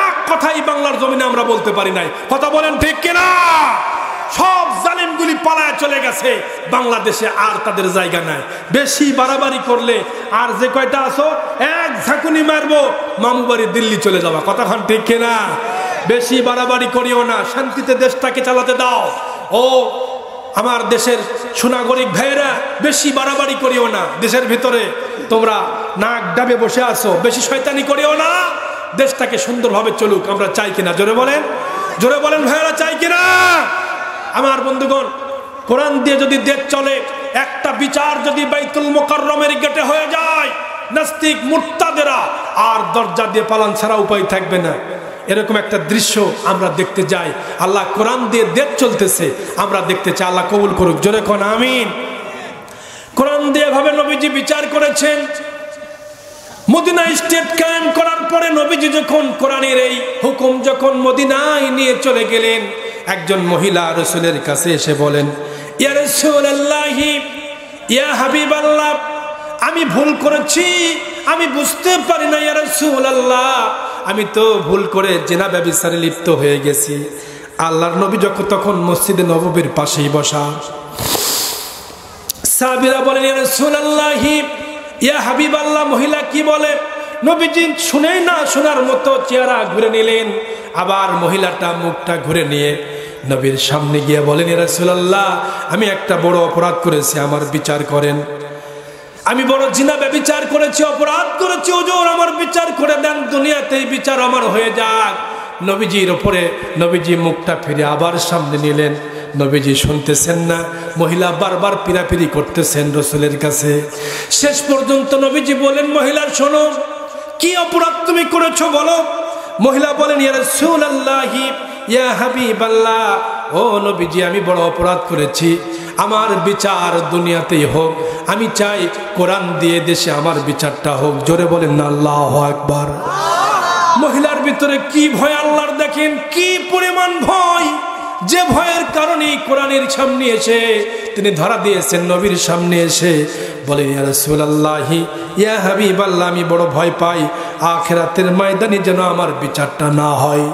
এক কথাই বাংলার জমিনে আমরা বলতে পারি নাই। কথা বলেন ঠিক কিনা? সব জালিমগুলি পালায় চলে গেছে, বাংলাদেশে আর তাদের জায়গা নাই। বেশি বাড়াবাড়ি করলে আর যে কয়টা আছো, এক ঝাঁকুনি মারবো, মামু বাড়ি দিল্লি চলে যাবা। কথা খান ঠিক কিনা? বেশি বাড়াবাড়ি করিও না, শান্তিতে দেশটাকে চালাতে দাও। ও আমার দেশের সুনাগরিক ভাইয়েরা, বেশি বাড়াবাড়ি করিও না। দেশের ভিতরে তোমরা নাক ডাবে বসে আছো, বেশি শয়তানি করিও না। দেশটাকে সুন্দরভাবে চলুক, আমরা চাই কিনা? জোরে বলেন, জোরে বলেন ভাইয়েরা, চাই কিনা? আমার বন্ধুগণ, কোরআন দিয়ে যদি দেশ চলে, একটা বিচার যদি বাইতুল মুকাররমের গেটে হয়ে যায়, নাস্তিক মুরতাদেরা আর দরজা দিয়ে পালান ছাড়া উপায় থাকবে না। এরকম একটা দৃশ্য আমরা দেখতে যাই। আল্লাহ কোরআন দিয়ে দেশ চলতেছে, আমরা দেখতে চাই। আল্লাহ কবুল করুক, জোরে কোন আমিন। কোরআন দিয়ে ভাবে নবীজি বিচার করেছেন। মদিনা স্টেট কায়েম করার পরে নবীজি যখন কোরআনের এই হুকুম যখন মদিনায় নিয়ে চলে গেলেন, একজন মহিলা রাসূলের কাছে এসে বলেন, ইয়া রাসূলুল্লাহি, ইয়া হাবিবাল্লাহ, আমি ভুল করেছি, আমি বুঝতে পারি না ইয়া রাসূলুল্লাহ, আমি তো ভুল করে জিনা ব্যভিচারে লিপ্ত হয়ে গেছি। আল্লাহর নবী যখন তখন মসজিদে নববীর পাশেই বসা। সাহাবীরা বলেন, ইয়া রাসূলুল্লাহি, ইয়া হাবিবাল্লাহ, মহিলা কি বলে? নবীজি শুনেই না শোনার মতো চেহারা ঘুরে নিলেন। আবার মহিলাটা মুখটা ঘুরে নিয়ে নবীর সামনে গিয়ে বলেন, ইয়া রাসূলুল্লাহ, আমি একটা বড় অপরাধ করেছি, আমার বিচার করেন। আমি বড় জিনা ব্যভিচার করেছি, অপরাধ করেছি, হুজুর আমার বিচার করে দেন, দুনিয়াতেই বিচার আমার হয়ে যাক। নবীজির ওপরে নবীজি মুখটা ফিরে আবার সামনে নিলেন। নবীজি শুনতেছেন না, মহিলা বারবার পিরাপিরি করতেছেন রাসূলের কাছে। শেষ পর্যন্ত নবীজি বলেন, মহিলা শোনো, কি অপরাধ তুমি করেছো বলো। মহিলা বলেন, ইয়া রাসূলুল্লাহি, ইয়া হাবিবাল্লাহ, ও নবীজি, আমি বড় অপরাধ করেছি, আমার বিচার দুনিয়াতেই হোক, আমি চাই কোরআন দিয়ে দেশে আমার বিচারটা হোক। জোরে বলেন না আল্লাহু আকবার। মহিলার ভিতরে কি ভয় আল্লাহর, দেখেন কি পরিমাণ ভয়, যে ভয়ের কারণে কোরআনের সামনে এসে তিনি ধরা দিয়েছেন। নবীর সামনে এসে বলেন, ইয়া রাসূলুল্লাহি, ইয়া হাবিবাল্লাহ, আমি বড় ভয় পাই আখিরাতের ময়দানে যেন আমার বিচারটা না হয়,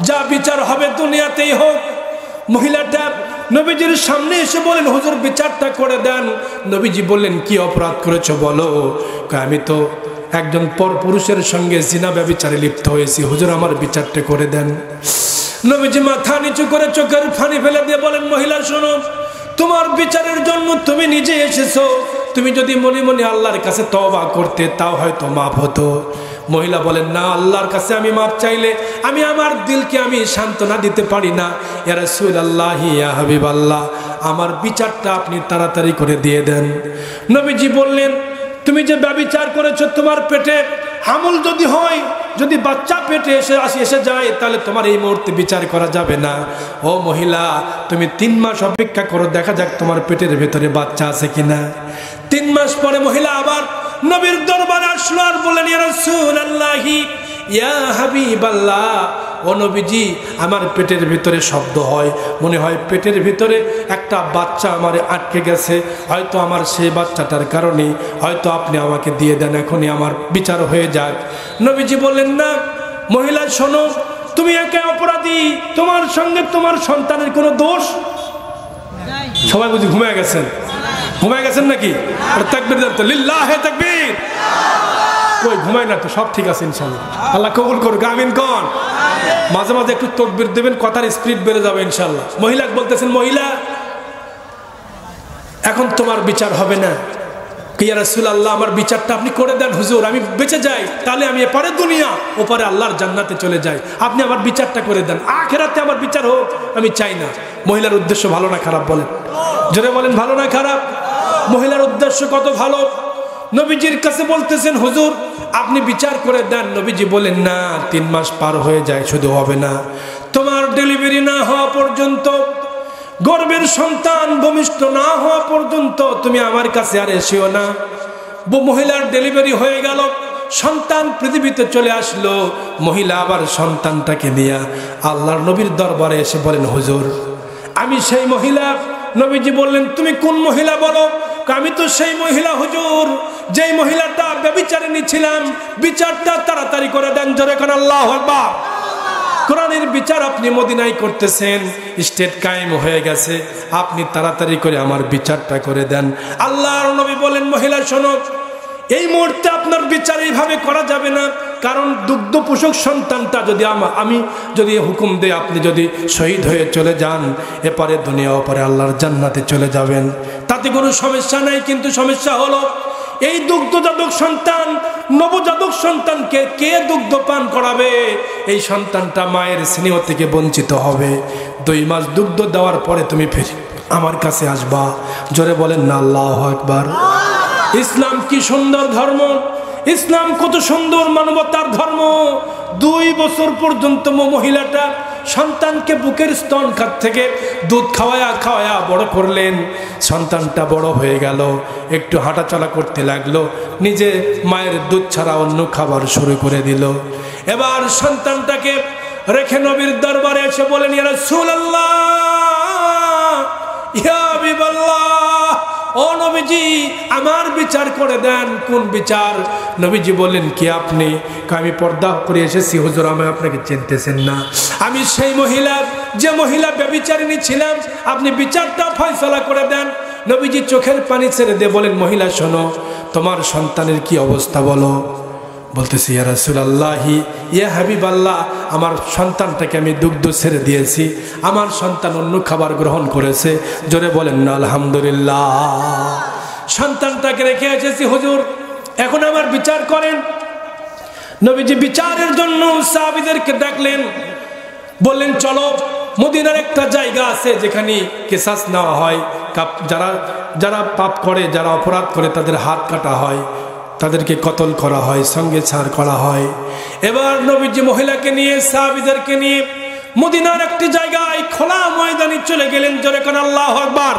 যা বিচার হবে দুনিয়াতেই হোক। মহিলাটা নবীজির সামনে এসে বলেন, হুজুর বিচারটা করে দেন। নবীজি বললেন, কি অপরাধ করেছো বলো। আমি তো একজন পরপুরুষের সঙ্গে জিনা ব্যভিচারে লিপ্ত হয়েছি, হুজুর আমার বিচারটা করে দেন। নবীজি মাথা নিচু করে চোখের পানি ফেলে দিয়ে বলেন, মহিলা শোনো, তোমার বিচারের জন্য তুমি নিজে এসেছো, তুমি যদি মনে মনে আল্লাহর কাছে তওবা করতে, তাও হয়তো মাফ হতো। মহিলা বলেন, না, আল্লাহর কাছে আমি মাফ চাইলে আমি আমার দিলকে আমি সান্ত্বনা দিতে পারি না। ইয়া রাসূলুল্লাহি, ইয়া হাবিবাল্লাহ, আমার বিচারটা আপনি তাড়াতাড়ি করে দিয়ে দেন। নবীজি বললেন, তুমি যে ব্যভিচার করেছো, তোমার পেটে হামল যদি হয়, যদি বাচ্চা পেটে এসে যায়, তাহলে তোমার এই মুহূর্তে বিচার করা যাবে না। ও মহিলা, তুমি 3 মাস অপেক্ষা করো, দেখা যাক তোমার পেটের ভেতরে বাচ্চা আছে কিনা। 3 মাস পরে মহিলা আবার নবীর দরবারে আসলো আর বললেন, ইয়া রাসূলুল্লাহি, ইয়া হাবিবাল্লাহ, ও নবীজি, আমার পেটের ভিতরে শব্দ হয়, মনে হয় পেটের ভিতরে একটা বাচ্চা আমার আটকে গেছে, হয়তো আমার সেই বাচ্চাটার কারণে হয়তো আপনি আমাকে দিয়ে দেন, এখনই আমার বিচার হয়ে যাক। নবীজি বললেন, না মহিলা শোনো, তুমি একা অপরাধী, তোমার সঙ্গে তোমার সন্তানের কোনো দোষ। সবাই বুঝি ঘুমিয়ে গেছেন, ঘুমায় গেছেন নাকি? তাকবীর দেন তো, লিল্লাহে তাকবীর। কই ঘুমায় না তো, সব ঠিক আছে ইনশাআল্লাহ। আল্লাহ কবুল করুক, আমিন কোন। মাঝে মাঝে একটু তাকবীর দেবেন, কথার স্পিড বেড়ে যাবে ইনশাআল্লাহ। মহিলা বলতেছেন, মহিলা এখন তোমার বিচার হবে না। ইয়া রাসূলুল্লাহ, আমার বিচারটা আপনি করে দেন হুজুর, আমি বেঁচে যাই, তাহলে আমি এপারে দুনিয়া ওপারে আল্লাহর জান্নাতে চলে যাই, আপনি আমার বিচারটা করে দেন, আখিরাতে আমার বিচার হোক আমি চাই না। মহিলার উদ্দেশ্য ভালো না খারাপ বলেন? জোরে বলেন, ভালো না খারাপ? মহিলার উদ্দেশ্য কত ভালো। নবীজির কাছে বলতেছেন, হুজুর আপনি বিচার করে দেন। নবীজি বলেন, না, 3 মাস পার হয়ে যায়, শুধু হবে না, তোমার ডেলিভারি না হওয়া পর্যন্ত, গর্ভের সন্তান ভূমিষ্ঠ না হওয়া পর্যন্ত তুমি আমার কাছে আর এসিও না। মহিলার ডেলিভারি হয়ে গেল, সন্তান পৃথিবীতে চলে আসলো। মহিলা আবার সন্তানটাকে নিয়ে আল্লাহর নবীর দরবারে এসে বলেন, হুজুর আমি সেই মহিলা। নবীজি বললেন, তুমি কোন মহিলা বলো? আমি তো সেই মহিলা হুজুর, যেই মহিলাটা ব্যভিচারিণী ছিলাম, বিচারটা তাড়াতাড়ি করে দেন। জোরে কোন আল্লাহু আকবার। কোরআনের বিচার আপনি মদিনায় করতেছেন, স্টেট কায়েম হয়ে গেছে, আপনি তাড়াতাড়ি করে আমার বিচারটা করে দেন। আল্লাহর নবী বলেন, মহিলা শোনো, এই মুহূর্তে আপনার বিচার এইভাবে করা যাবে না, কারণ দুগ্ধ পোষক সন্তানটা যদি আমি যদি হুকুম দেই, আপনি যদি শহীদ হয়ে চলে যান, এপারে দুনিয়া ওপারে আল্লাহর জান্নাতে চলে যাবেন, তাতে কোনো সমস্যা নাই। কিন্তু সমস্যা হলো এই দুগ্ধজাতক সন্তান, নবজাতক সন্তানকে কে দুগ্ধ পান করাবে? এই সন্তানটা মায়ের স্নেহ থেকে বঞ্চিত হবে। 2 মাস দুগ্ধ দেওয়ার পরে তুমি ফিরে আমার কাছে আসবা। জোরে বলেন না আল্লাহু আকবার। ইসলাম কি সুন্দর ধর্ম, ইসলাম কত সুন্দর মানবতার ধর্ম। 2 বছর পর্যন্ত মহিলাটা সন্তানকে বুকের স্তন খাত থেকে দুধ খাওয়ায়া বড় করলেন। সন্তানটা বড় হয়ে গেল, একটু হাঁটাচলা করতে লাগলো, নিজে মায়ের দুধ ছাড়া অন্য খাবার শুরু করে দিল। এবার সন্তানটাকে রেখে নবীর দরবারে এসে বলেন, ইয়া রাসূলুল্লাহ, ইয়া হাবিবাল্লাহ, ও নবীজি আমার বিচার করে দেন। কোন বিচার? নবীজি বললেন, কি আপনি? আমি পর্দা করে এসেছি হুজুর, আমি আপনাকে চিনতেছেন না। আমি সেই মহিলা, যে মহিলা ব্যভিচারিণী ছিলাম, আপনি বিচারটা ফয়সালা করে দেন। নবীজি চোখের পানি ছেড়ে দিয়ে বলেন, মহিলা শোনো, তোমার সন্তানের কি অবস্থা বলো। বলতেছি, ইয়া রাসূলুল্লাহি, ইয়া হাবিবাল্লাহ, আমার সন্তানটাকে আমি দুগ্ধ ছেড়ে দিয়েছি, আমার সন্তান অন্য খাবার গ্রহণ করেছে। জোরে বলেন না আলহামদুলিল্লাহ। সন্তানটাকে রেখে এসেছি হুজুর, এখন আমার বিচার করেন। নবীজি বিচারের জন্য সাহাবীদেরকে ডাকলেন, বললেন, চলো মদিনার একটা জায়গা আছে যেখানে কিসাস নেওয়া হয়। যারা পাপ করে, যারা অপরাধ করে, তাদের হাত কাটা হয়, তাদেরকে কতল করা হয়, সঙ্গে ছাড় করা হয়। এবার নবীজি মহিলাকে নিয়ে, সাহাবীদেরকে নিয়ে মদিনার একটি জায়গায় খোলা ময়দানে চলে গেলেন। জোরে কোন আল্লাহু আকবার।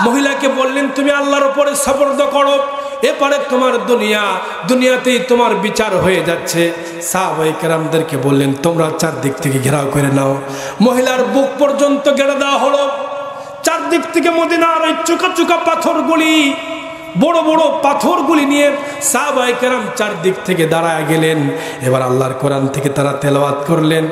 মহিলাকে বললেন, তুমি আল্লাহর উপরে সবর্দ করো, এপারে তোমার দুনিয়াতেই তোমার বিচার হয়ে যাচ্ছে। সাহাবায়ে কেরামদেরকে বললেন, তোমরা চারদিক থেকে ঘেরাও করে নাও। মহিলার বুক পর্যন্ত ঘেরা দেওয়া হলো। চারদিক থেকে মদিনার ওই চুকা চুকা পাথরগুলি, বড় বড় পাথরগুলি নিয়ে সাহাবায়ে কেরাম চারদিক থেকে দাঁড়ায় গেলেন। এবার আল্লাহর কোরআন থেকে তারা তেলাওয়াত করলেন,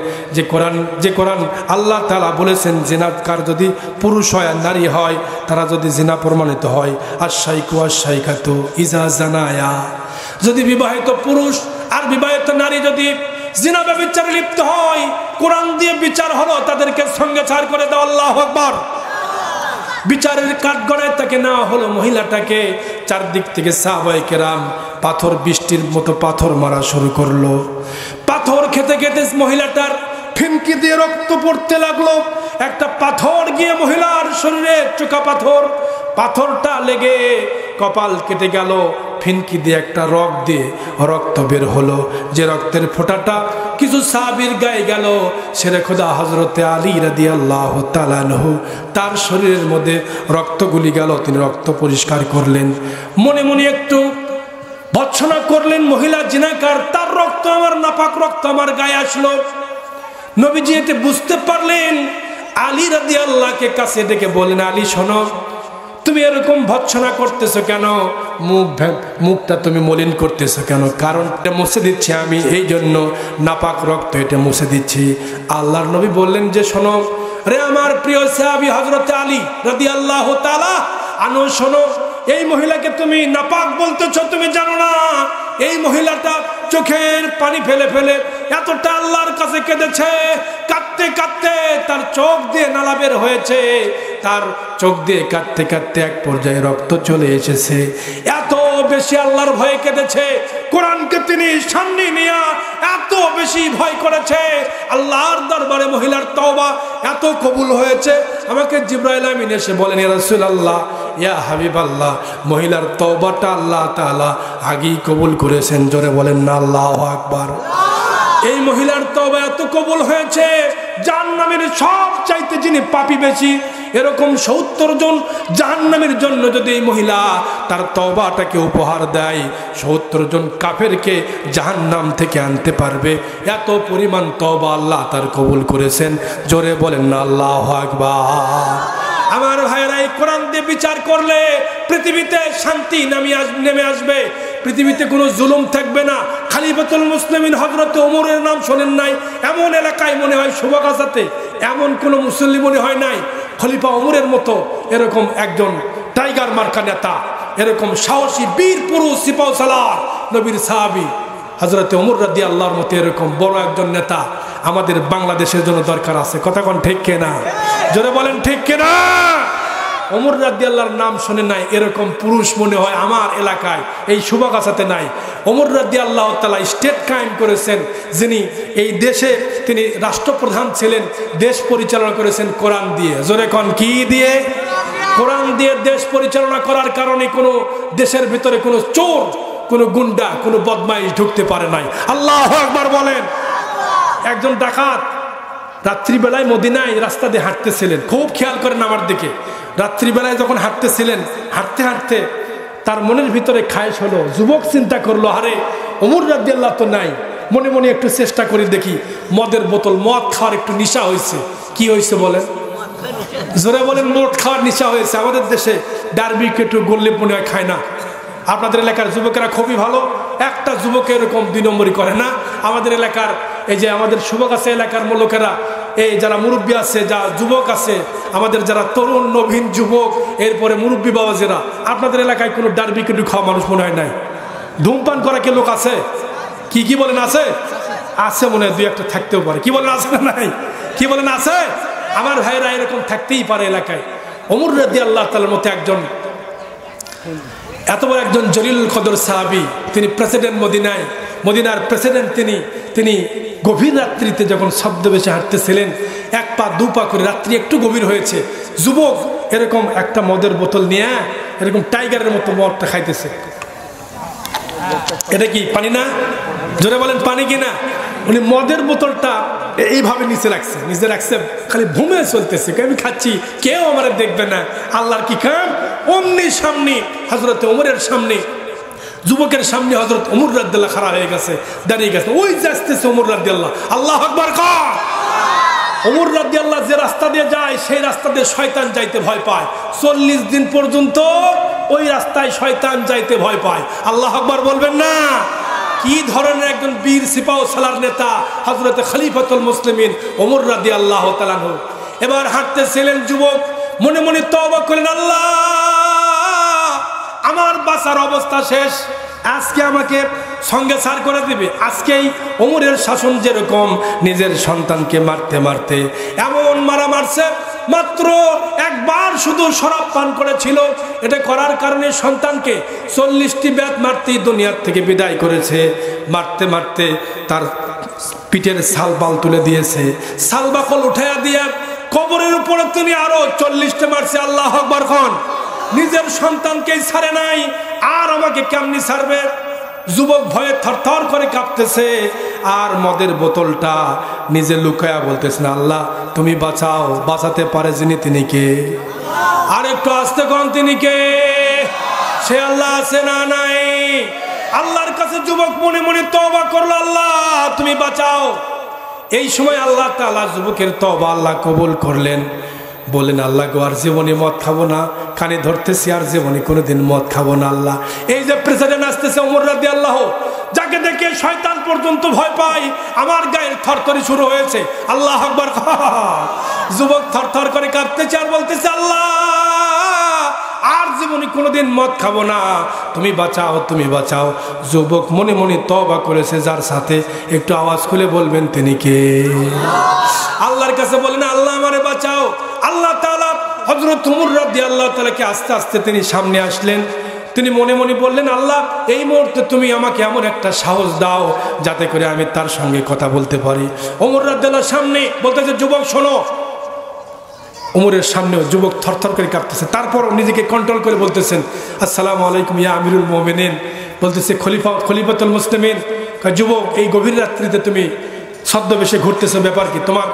যে কোরআন আল্লাহ তাআলা বলেছেন, জিনাকার যদি পুরুষ হয় আর নারী হয়, তারা যদি জিনা প্রমাণিত হয়, আশ-শাইখু আশ-শাইখাতু ইজা জানায়া, যদি বিবাহিত পুরুষ আর বিবাহিত নারী যদি জিনা ব্যভিচারে লিপ্ত হয়, কোরআন দিয়ে বিচার হলো, তাদেরকে সঙ্গে ছাড় করে দাও। আল্লাহু আকবার। বিচারের কাঠগড়ায় তাকে নেওয়া হলো মহিলাটাকে। চারদিক থেকে সাহাবায়ে কেরাম পাথর, বৃষ্টির মতো পাথর মারা শুরু করলো। পাথর খেতে খেতে মহিলাটার ফিনকি দিয়ে রক্ত পড়তে লাগলো। একটা পাথর গিয়ে মহিলার শরীরে, চোখা পাথরটা লেগে কপাল কেটে গেল। ফিনকি দিয়ে একটা রক্ত বের হলো। যে রক্তের ফোঁটাটা কিছু সাহাবীর গায়ে গেল, শেরে খোদা হযরতে আলী রাদিয়াল্লাহু তাআলা আনহু, তার শরীরের মধ্যে রক্তগুলি গেল। তিনি রক্ত পরিষ্কার করলেন, মনে মনে একটু ভর্ৎসনা করলেন, মহিলা জিনাকার, তার রক্ত, আমার নাপাক রক্ত আমার গায়ে আসলো। নবীজি এতে বুঝতে পারলেন। আলী রাদিয়াল্লাহকে কাছে ডেকে বললেন, আলী শোনো, তুমি এরকম ভর্ৎসনা করতেছো কেন? মুখটা তুমি মলিন করতেছো কেন? কারণ এটা মুছে দিচ্ছি আমি, এই জন্য নাপাক রক্ত এটা মুছে দিচ্ছি। আল্লাহর নবী বললেন যে, শোনো রে আমার প্রিয় সাহাবী হযরত আলী রাদিয়াল্লাহু তাআলা আনহু, শোনো, এই মহিলাকে তুমি নাপাক বলতেছো, তুমি জানো না এই মহিলাটা চোখের পানি ফেলে ফেলে এতটা আল্লাহর কাছে কেঁদেছে, কাঁদতে কাঁদতে তার চোখ দিয়ে নালা বের হয়েছে, তার চোখ দিয়ে কাঁদতে কাঁদতে এক পর্যায়ে রক্ত চলে এসেছে। এত বেশি আল্লাহর ভয়ে কেঁদেছে, কোরআনকে তিনি সামনে নিয়ে এত বেশি ভয় করেছে। আল্লাহর দরবারে মহিলার তওবা এত কবুল হয়েছে। আমাকে জিবরাইল আমিন এসে বলেন, ইয়া রাসূলুল্লাহ, ইয়া হাবিবাল্লাহ, মহিলার তওবাটা আল্লাহ তাআলা আগেই কবুল করেছেন। জোরে বলেন না আল্লাহু আকবার। এই মহিলার তওবা এত কবুল হয়েছে, জাহান্নামের সব চাইতে যিনি পাপী বেশি, এরকম ৭০ জন জাহান্নামের জন্য যদি এই মহিলা তার তওবাটাকে উপহার দেয়, ৭০ জন কাফেরকে জাহান্নাম থেকে আনতে পারবে। এত পরিমাণ তওবা আল্লাহ তার কবুল করেছেন। জোরে বলেন না আল্লাহু আকবার। আমার ভাইরা, এই কোরআন দিয়ে বিচার করলে পৃথিবীতে শান্তি নেমে আসবে, পৃথিবীতে কোনো জুলুম থাকবে না। খলিফাতুল মুসলিমিন হযরত ওমরের নাম শোনেন নাই? এমন এলাকায় মনে হয় সুবাগাছাতে এমন কোনো মুসল্লি মনে হয় নাই খলিফা ওমরের মতো এরকম একজন টাইগার মার্কা নেতা, এরকম সাহসী বীর পুরুষ সিপাহসালার নবীর সাহাবী হযরত ওমর রাদিয়াল্লাহুর মতো এরকম বড় একজন নেতা আমাদের বাংলাদেশের জন্য দরকার আছে। কথা কোন ঠিক কিনা? জোরে বলেন ঠিক কিনা? ওমর রাদিয়াল্লাহর নাম শুনে নাই এরকম পুরুষ মনে হয় আমার এলাকায় এই শুভাগাছাতে নাই। ওমর রাদিয়াল্লাহু তাআলা স্টেট কায়েম করেছেন, যিনি এই দেশে তিনি রাষ্ট্রপ্রধান ছিলেন, দেশ পরিচালনা করেছেন কোরআন দিয়ে। জোরে কোন কি দিয়ে? কোরআন দিয়ে দেশ পরিচালনা করার কারণে কোনো দেশের ভিতরে কোনো চোর, কোনো গুন্ডা, কোনো বদমাইশ ঢুকতে পারে নাই। আল্লাহু আকবার বলেন। একজন ডাকাত রাত্রিবেলায় মদিনায় রাস্তা দিয়ে হাঁটতেছিলেন, খুব খেয়াল করেন আমার দিকে। রাত্রিবেলায় যখন হাঁটতেছিলেন, হাঁটতে হাঁটতে তার মনের ভিতরে খায়েশ হলো। যুবক চিন্তা করলো, আরে ওমর রাদিয়াল্লাহু তো নাই, মনে মনে একটু চেষ্টা করি দেখি, মদের বোতল, মদ খাওয়ার একটু নেশা হয়েছে। কি হয়েছে বলেন? জোরে বলেন। মদ খাওয়ার নেশা হয়েছে। আমাদের দেশে ডারবিক একটু গল্লি মনে হয় খায় না। আপনাদের এলাকার যুবকেরা খুবই ভালো, একটা যুবক এরকম 2 নম্বরই করে না। আমাদের এলাকার এই যে আমাদের শুভগাছা এলাকার লোকেরা, এই যারা মুরব্বী আছে, যা যুবক আছে, আমাদের যারা তরুণ নবীন যুবক, এরপরে মুরব্বী বাবাজেরা, আপনাদের এলাকায় কোনো ডারবি কেটু খাওয়া মানুষ মনে হয় নাই। ধূমপান করা কি লোক আছে? কি বলেন আছে? আছে মনে হয় 2-1টা থাকতেও পারে। কি বলেন আছে না নাই? কি বলেন আছে? আমার ভাইরা এরকম থাকতেই পারে এলাকায়। ওমর রাদিয়াল্লাহু তাআলার মতো একজন এত বড় একজন জলিলুল কদর সাহাবী, তিনি প্রেসিডেন্ট মদিনার প্রেসিডেন্ট। তিনি গভীর রাত্রিতে যখন ছদ্মবেশে হাঁটতেছিলেন, 1 পা 2 পা করে, রাত্রি একটু গভীর হয়েছে, যুবক এরকম একটা মদের বোতল নিয়ে এরকম টাইগারের মতো মদটা খাইতেছে। এটা কি পানি না? জোরে বলেন পানি কিনা? উনি মদের বোতলটা এইভাবে নিচে রাখছে, খালি ঘুমে চলতেছে, আমি খাচ্ছি, কেউ আমার দেখবে না। আল্লাহর কি কাম! অমনি সামনে হযরত ওমরের সামনে, যুবকের সামনে হযরত ওমর রাদিয়াল্লাহু খাড়া হয়ে গেছে, দাঁড়িয়ে গেছে। ওই যাচ্ছে ওমর রাদিয়াল্লাহু। আল্লাহু আকবার কর। ওমর রাদিয়াল্লাহু যে রাস্তা দিয়ে যায়, সেই রাস্তা দিয়ে শয়তান যাইতে ভয় পায়। 40 দিন পর্যন্ত ওই রাস্তায় শয়তান যাইতে ভয় পায়। আল্লাহু আকবার বলবেন না? কি ধরনের একজন বীর সিপাহ সালার নেতা হযরত খলিফাতুল মুসলিমিন ওমর রাদিয়াল্লাহু তাআলা। এবার হাঁটতেছিলেন যুবক, মনে মনে তওবা করেন, আল্লাহ আমার বাঁচার অবস্থা শেষ, আজকে আমাকে সঙ্গে সার করে দিবে। আজকেই ওমরের শাসন যেরকম নিজের সন্তানকে মারতে মারতে এমন মারা মারছে, মাত্র একবার শুধু শরাব পান করেছিল, এটা করার কারণে সন্তানকে 40টি বেত মারতেই দুনিয়ার থেকে বিদায় করেছে। মারতে মারতে তার পিঠের সালবাল তুলে দিয়েছে, সালবাকল উঠাইয়া দিয়ে কবরের উপরে তিনি আরো 40টা মারছে। আল্লাহু আকবার খান। নিজের সন্তানকেই ছাড়ে নাই, আর আমাকে কেমনি ছাড়বে? যুবক ভয়ে থরথর করে কাঁপতেছে, আর মদের বোতলটা নিজে লুকায়া বলতেছেন, আল্লাহ তুমি বাঁচাও, বাঁচাতে পারে যিনি তিনি কে? আর একটু আস্তে কোন, তিনি কে? সে আল্লাহ আছে না নাই? আল্লাহর কাছে যুবক মনে মনে তওবা করলো, আল্লাহ তুমি বাঁচাও। এই সময় আল্লাহ তাআলা যুবকের তওবা আল্লাহ কবুল করলেন। বলেন, আল্লাহ গো আর জীবনে মদ খাবো না, কানে ধরতেছি, আর জীবনে কোনোদিন মদ খাবো না। আল্লাহ, এই যে প্রেসিডেন্ট আসতেছে ওমর রাদিয়াল্লাহু, যাকে দেখে শয়তান পর্যন্ত ভয় পায়, আমার গায়ের থরথরি শুরু হয়েছে। আল্লাহু আকবার। যুবক থরথর করে কাঁপতেছে আর বলতেছে, আল্লাহ আর জীবনে কোনোদিন মদ খাবো না, তুমি বাঁচাও, তুমি বাঁচাও। যুবক মনে মনে তওবা করেছে যার সাথে, একটু আওয়াজ খুলে বলবেন তিনি কে? আল্লাহর কাছে বলেন, আল্লাহ আমারে বাঁচাও। আল্লাহ তাআলা হযরত ওমর রাদিয়াল্লাহু তাআলাকে আস্তে আস্তে তিনি সামনে আসলেন। তিনি মনে মনে বললেন, আল্লাহ এই মুহূর্তে তুমি আমাকে এমন একটা সাহস দাও যাতে করে আমি তার সঙ্গে কথা বলতে পারি। ওমর রাদিয়াল্লাহু সামনে বলতেছে, যুবক শোনো। ওমরের সামনেও যুবক থরথর করে কাঁপতেছে, তারপর নিজেকে কন্ট্রোল করে বলতেছেন, আসসালামু আলাইকুম ইয়া আমিরুল মুমিনিন। বলতেছে, খলিফাতুল মুসলিমিন। যুবক, এই গভীর রাত্রিতে তুমি ছদ্মবেশে ঘুরতেছো, ব্যাপার কি? তোমার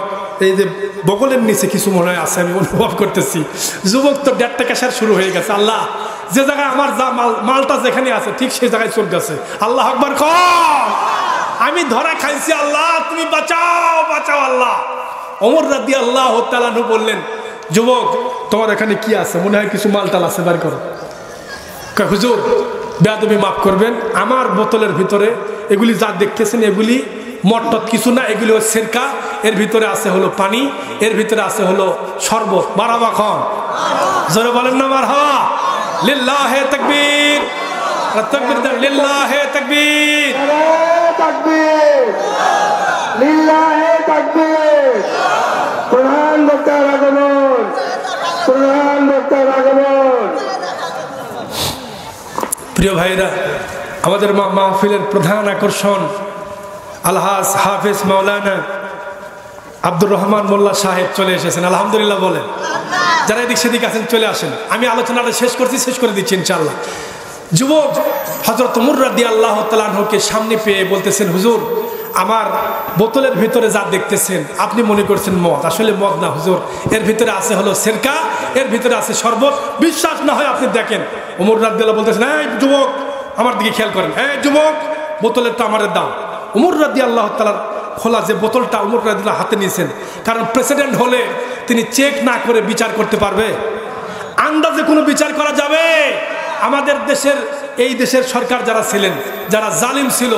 এই যে বগলের নিচে কিছু মনে হয় আছে, আমি অনুভব করতেছি। যুবক তো 1.5 টাকা শুরু হয়ে গেছে। আল্লাহ, যে জায়গায় আমার যা মালটা যেখানে আছে ঠিক সেই জায়গায় চলে গেছে। আল্লাহ আকবার কর। আমি ধরা খাইছি, আল্লাহ তুমি বাঁচাও, বাঁচাও আল্লাহ। ওমর রাদিয়াল্লাহু তাআলা বললেন, যুবক তোমার এখানে কি আছে? মনে হয় কিছু মালটাল আছে, বার করো। হুজুর বেয়াদবি মাফ করবেন, আমার বোতলের ভিতরে এগুলি যা দেখতেছেন এগুলি মট্টত কিছু না, এগুলি সিরকা, এর ভিতরে আছে হলো পানি, এর ভিতরে আছে হলো শরবত। মারহাবা খান, জোরে বলেন না মারহাবা। লিল্লাহে তাকবীর, তাকবীর, লিল্লাহে তাকবীর। তাকবীর, লিল্লাহে তাকবীর। প্রধান বক্তার আগমন, প্রধান বক্তার আগমন। প্রিয় ভাইরা, আমাদের মাহফিলের প্রধান আকর্ষণ আলহাজ হাফেজ মাওলানা আব্দুর রহমান মোল্লা সাহেব চলে এসেছেন। আলহামদুলিল্লাহ বলেন। যারা এদিক সেদিক আছেন চলে আসেন। আমি আলোচনাটা শেষ করে দিচ্ছি ইনশাআল্লাহ। যুবক হযরত ওমর রাদিয়াল্লাহু তাআলা আনহুকে সামনে পেয়ে বলতেছেন, হুজুর আমার বোতলের ভিতরে যা দেখতেছেন আপনি মনে করছেন মদ, আসলে মদ না হুজুর, এর ভিতরে আছে হলো সিরকা, এর ভিতরে আছে শরবত, বিশ্বাস না হয় আপনি দেখেন। ওমর রাদিয়াল্লাহু বলতেছেন, এই যুবক আমার দিকে খেয়াল করেন, এই যুবক বোতলেরটা আমাদের দাও। ওমর রাদিয়াল্লাহু তাআলার খোলা যে বোতলটা ওমর রাদিয়াল্লাহু হাতে নিয়েছেন, কারণ প্রেসিডেন্ট হলে তিনি চেক না করে বিচার করতে পারবে? আন্দাজে কোনো বিচার করা যাবে? আমাদের দেশের এই দেশের সরকার যারা ছিলেন, যারা জালিম ছিল,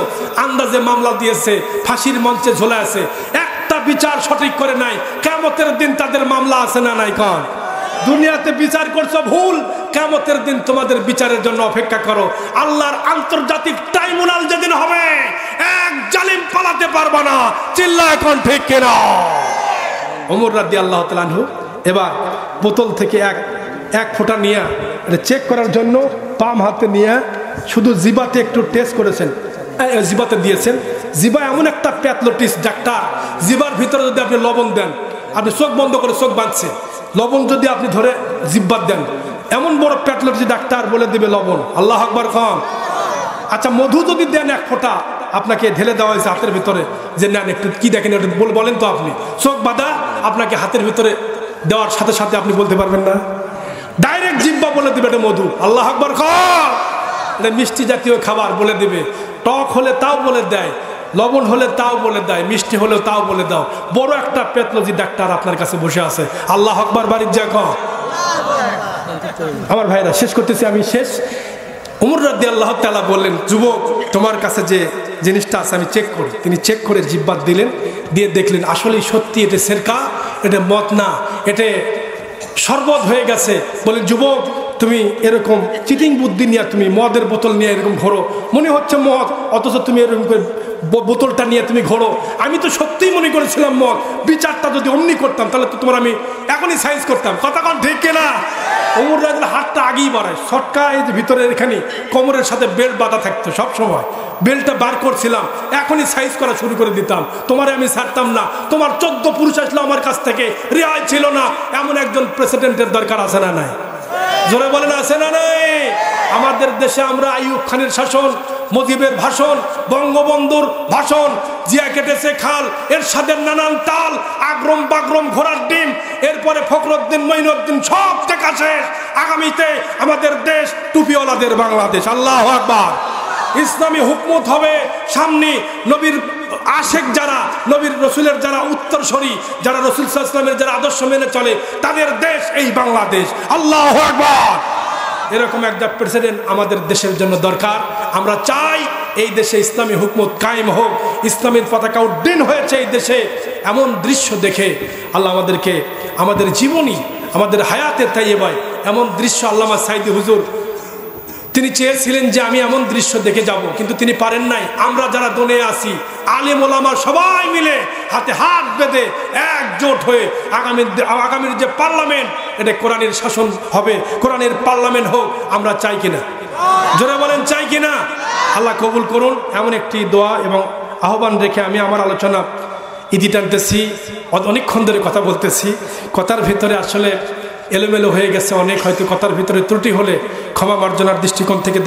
আন্দাজে মামলা দিয়েছে, ফাঁসির মঞ্চে ঝোলা আছে, একটা বিচার সঠিক করে নাই। কিয়ামতের দিন তাদের মামলা আছে না নাই? কন দুনিয়াতে বিচার করছো ভুল, কিয়ামতের দিন তোমাদের বিচারের জন্য অপেক্ষা করো। আল্লাহর আন্তর্জাতিক ট্রাইব্যুনাল যেদিন হবে, এক জালিম পালাতে পারবে না। চিল্লায় এখন ঠিক কিনা? ওমর রাদিয়াল্লাহু তাআলা আনহু এবার বোতল থেকে এক ফোঁটা নিয়ে চেক করার জন্য পাম হাতে নিয়ে শুধু জিবাতে একটু টেস্ট করেছেন, জিবাতে দিয়েছেন। জিবা এমন একটা প্যাথলোটিস ডাক্তার, জিবার ভিতরে যদি আপনি লবণ দেন, আপনি চোখ বন্ধ করে চোখ বাঁধছে, লবণ যদি আপনি ধরে জিব্বাত দেন, এমন বড় প্যাথলোটিস ডাক্তার বলে দিবে লবণ। আল্লাহু আকবার খান। আচ্ছা মধু যদি দেন এক ফোঁটা, আপনাকে ঢেলে দেওয়া হয়েছে হাতের ভিতরে, যে নেন একটু কি দেখেন বলেন তো আপনি, চোখ বাঁধা আপনাকে হাতের ভিতরে দেওয়ার সাথে সাথে আপনি বলতে পারবেন না? ডাইরেক্ট জিব্বা বলে দিবে এটা মধু। আল্লাহু আকবার খান। এটা মিষ্টি জাতীয় খাবার বলে দিবে, টক হলে তাও বলে দেয়, লবণ হলে তাও বলে দেয়, মিষ্টি হলে তাও বলে দাও। বড় একটা প্যাথোলজি ডাক্তার আপনার কাছে বসে আছে। আল্লাহু আকবার বাড়ির যা কম। আমার ভাইরা শেষ করতেছি আমি, শেষ। ওমর রাদিয়াল্লাহু তাআলা বললেন, যুবক তোমার কাছে যে জিনিসটা আছে আমি চেক করি। তিনি চেক করে জিব্বাত দিলেন, দিয়ে দেখলেন আসলেই সত্যি এটা সিরকা, এটা মদ না, এটা শরবত হয়ে গেছে। বলেন যুবক তুমি এরকম চিটিং বুদ্ধি নিয়ে তুমি মদের বোতল নিয়ে এরকম ঘোরো, মনে হচ্ছে মদ, অথচ তুমি এরকম করে বোতলটা নিয়ে তুমি ঘোরো। আমি তো সত্যিই মনে করেছিলাম মদ। বিচারটা যদি অমনি করতাম তাহলে তো তোমার আমি এখনই সাইজ করতাম। কথা কন ঠিক কিনা? ওমর রাদিয়াল্লাহু হাতটা আগেই বাড়ায়, সটকা এই যে ভিতরে এখানে কোমরের সাথে বেল্ট বাঁধা থাকতো সব সময়, বেল্টটা বার করছিলাম, এখনই সাইজ করা শুরু করে দিতাম। তোমারে আমি ছাড়তাম না। তোমার 14 পুরুষ আসলো আমার কাছ থেকে, রেহাই ছিল না। এমন একজন প্রেসিডেন্টের দরকার আছে না নাই? জোরে বলেন আছে না নাই? আমাদের দেশে আমরা আইয়ুব খানের শাসন, মুজিবের ভাষণ, বঙ্গবন্ধুর ভাষণ, জিয়া কেটেছে খাল, এরশাদের নানান তাল, আগ্রম বাগ্রম ঘোড়ার ডিম, এরপরে ফখরুদ্দিন মঈনুদ্দিন সব দেখা শেষ। আগামীতে আমাদের দেশ টুপিওয়ালাদের বাংলাদেশ। আল্লাহু আকবার। ইসলামী হুকমত হবে সামনে। নবীর আশেক যারা, নবীর রসুলের যারা উত্তরসূরি, যারা রসুল সাল্লাল্লাহু আলাইহি ওয়াসাল্লামের যারা আদর্শ মেনে চলে, তাদের দেশ এই বাংলাদেশ। আল্লাহু আকবার। এরকম একটা প্রেসিডেন্ট আমাদের দেশের জন্য দরকার। আমরা চাই এই দেশে ইসলামী হুকমত কায়েম হোক, ইসলামের পতাকা উড্ডীন হয়েছে এই দেশে। এমন দৃশ্য দেখে আল্লাহ আমাদেরকে, আমাদের জীবনী, আমাদের হায়াতের তাইয়েবায় এমন দৃশ্য আল্লামা সাইদি হুজুর তিনি চেয়েছিলেন যে আমি এমন দৃশ্য দেখে যাব, কিন্তু তিনি পারেন নাই। আমরা যারা দোনে আছি, আলেম ওলামা সবাই মিলে হাতে হাত বেঁধে একজোট হয়ে আগামীর যে পার্লামেন্ট, এটা কোরআনের শাসন হবে, কোরআনের পার্লামেন্ট হোক। আমরা চাই কিনা? জোরে বলেন চাই কিনা? আল্লাহ কবুল করুন। এমন একটি দোয়া এবং আহ্বান রেখে আমি আমার আলোচনা ইতি টানতেছি। অনেকক্ষণ ধরে কথা বলতেছি, কথার ভিতরে আসলে এলোমেলো হয়ে গেছে অনেক, হয়তো কথার ভিতরে ত্রুটি হলে ক্ষমা মার্জনার দৃষ্টিকোণ থেকে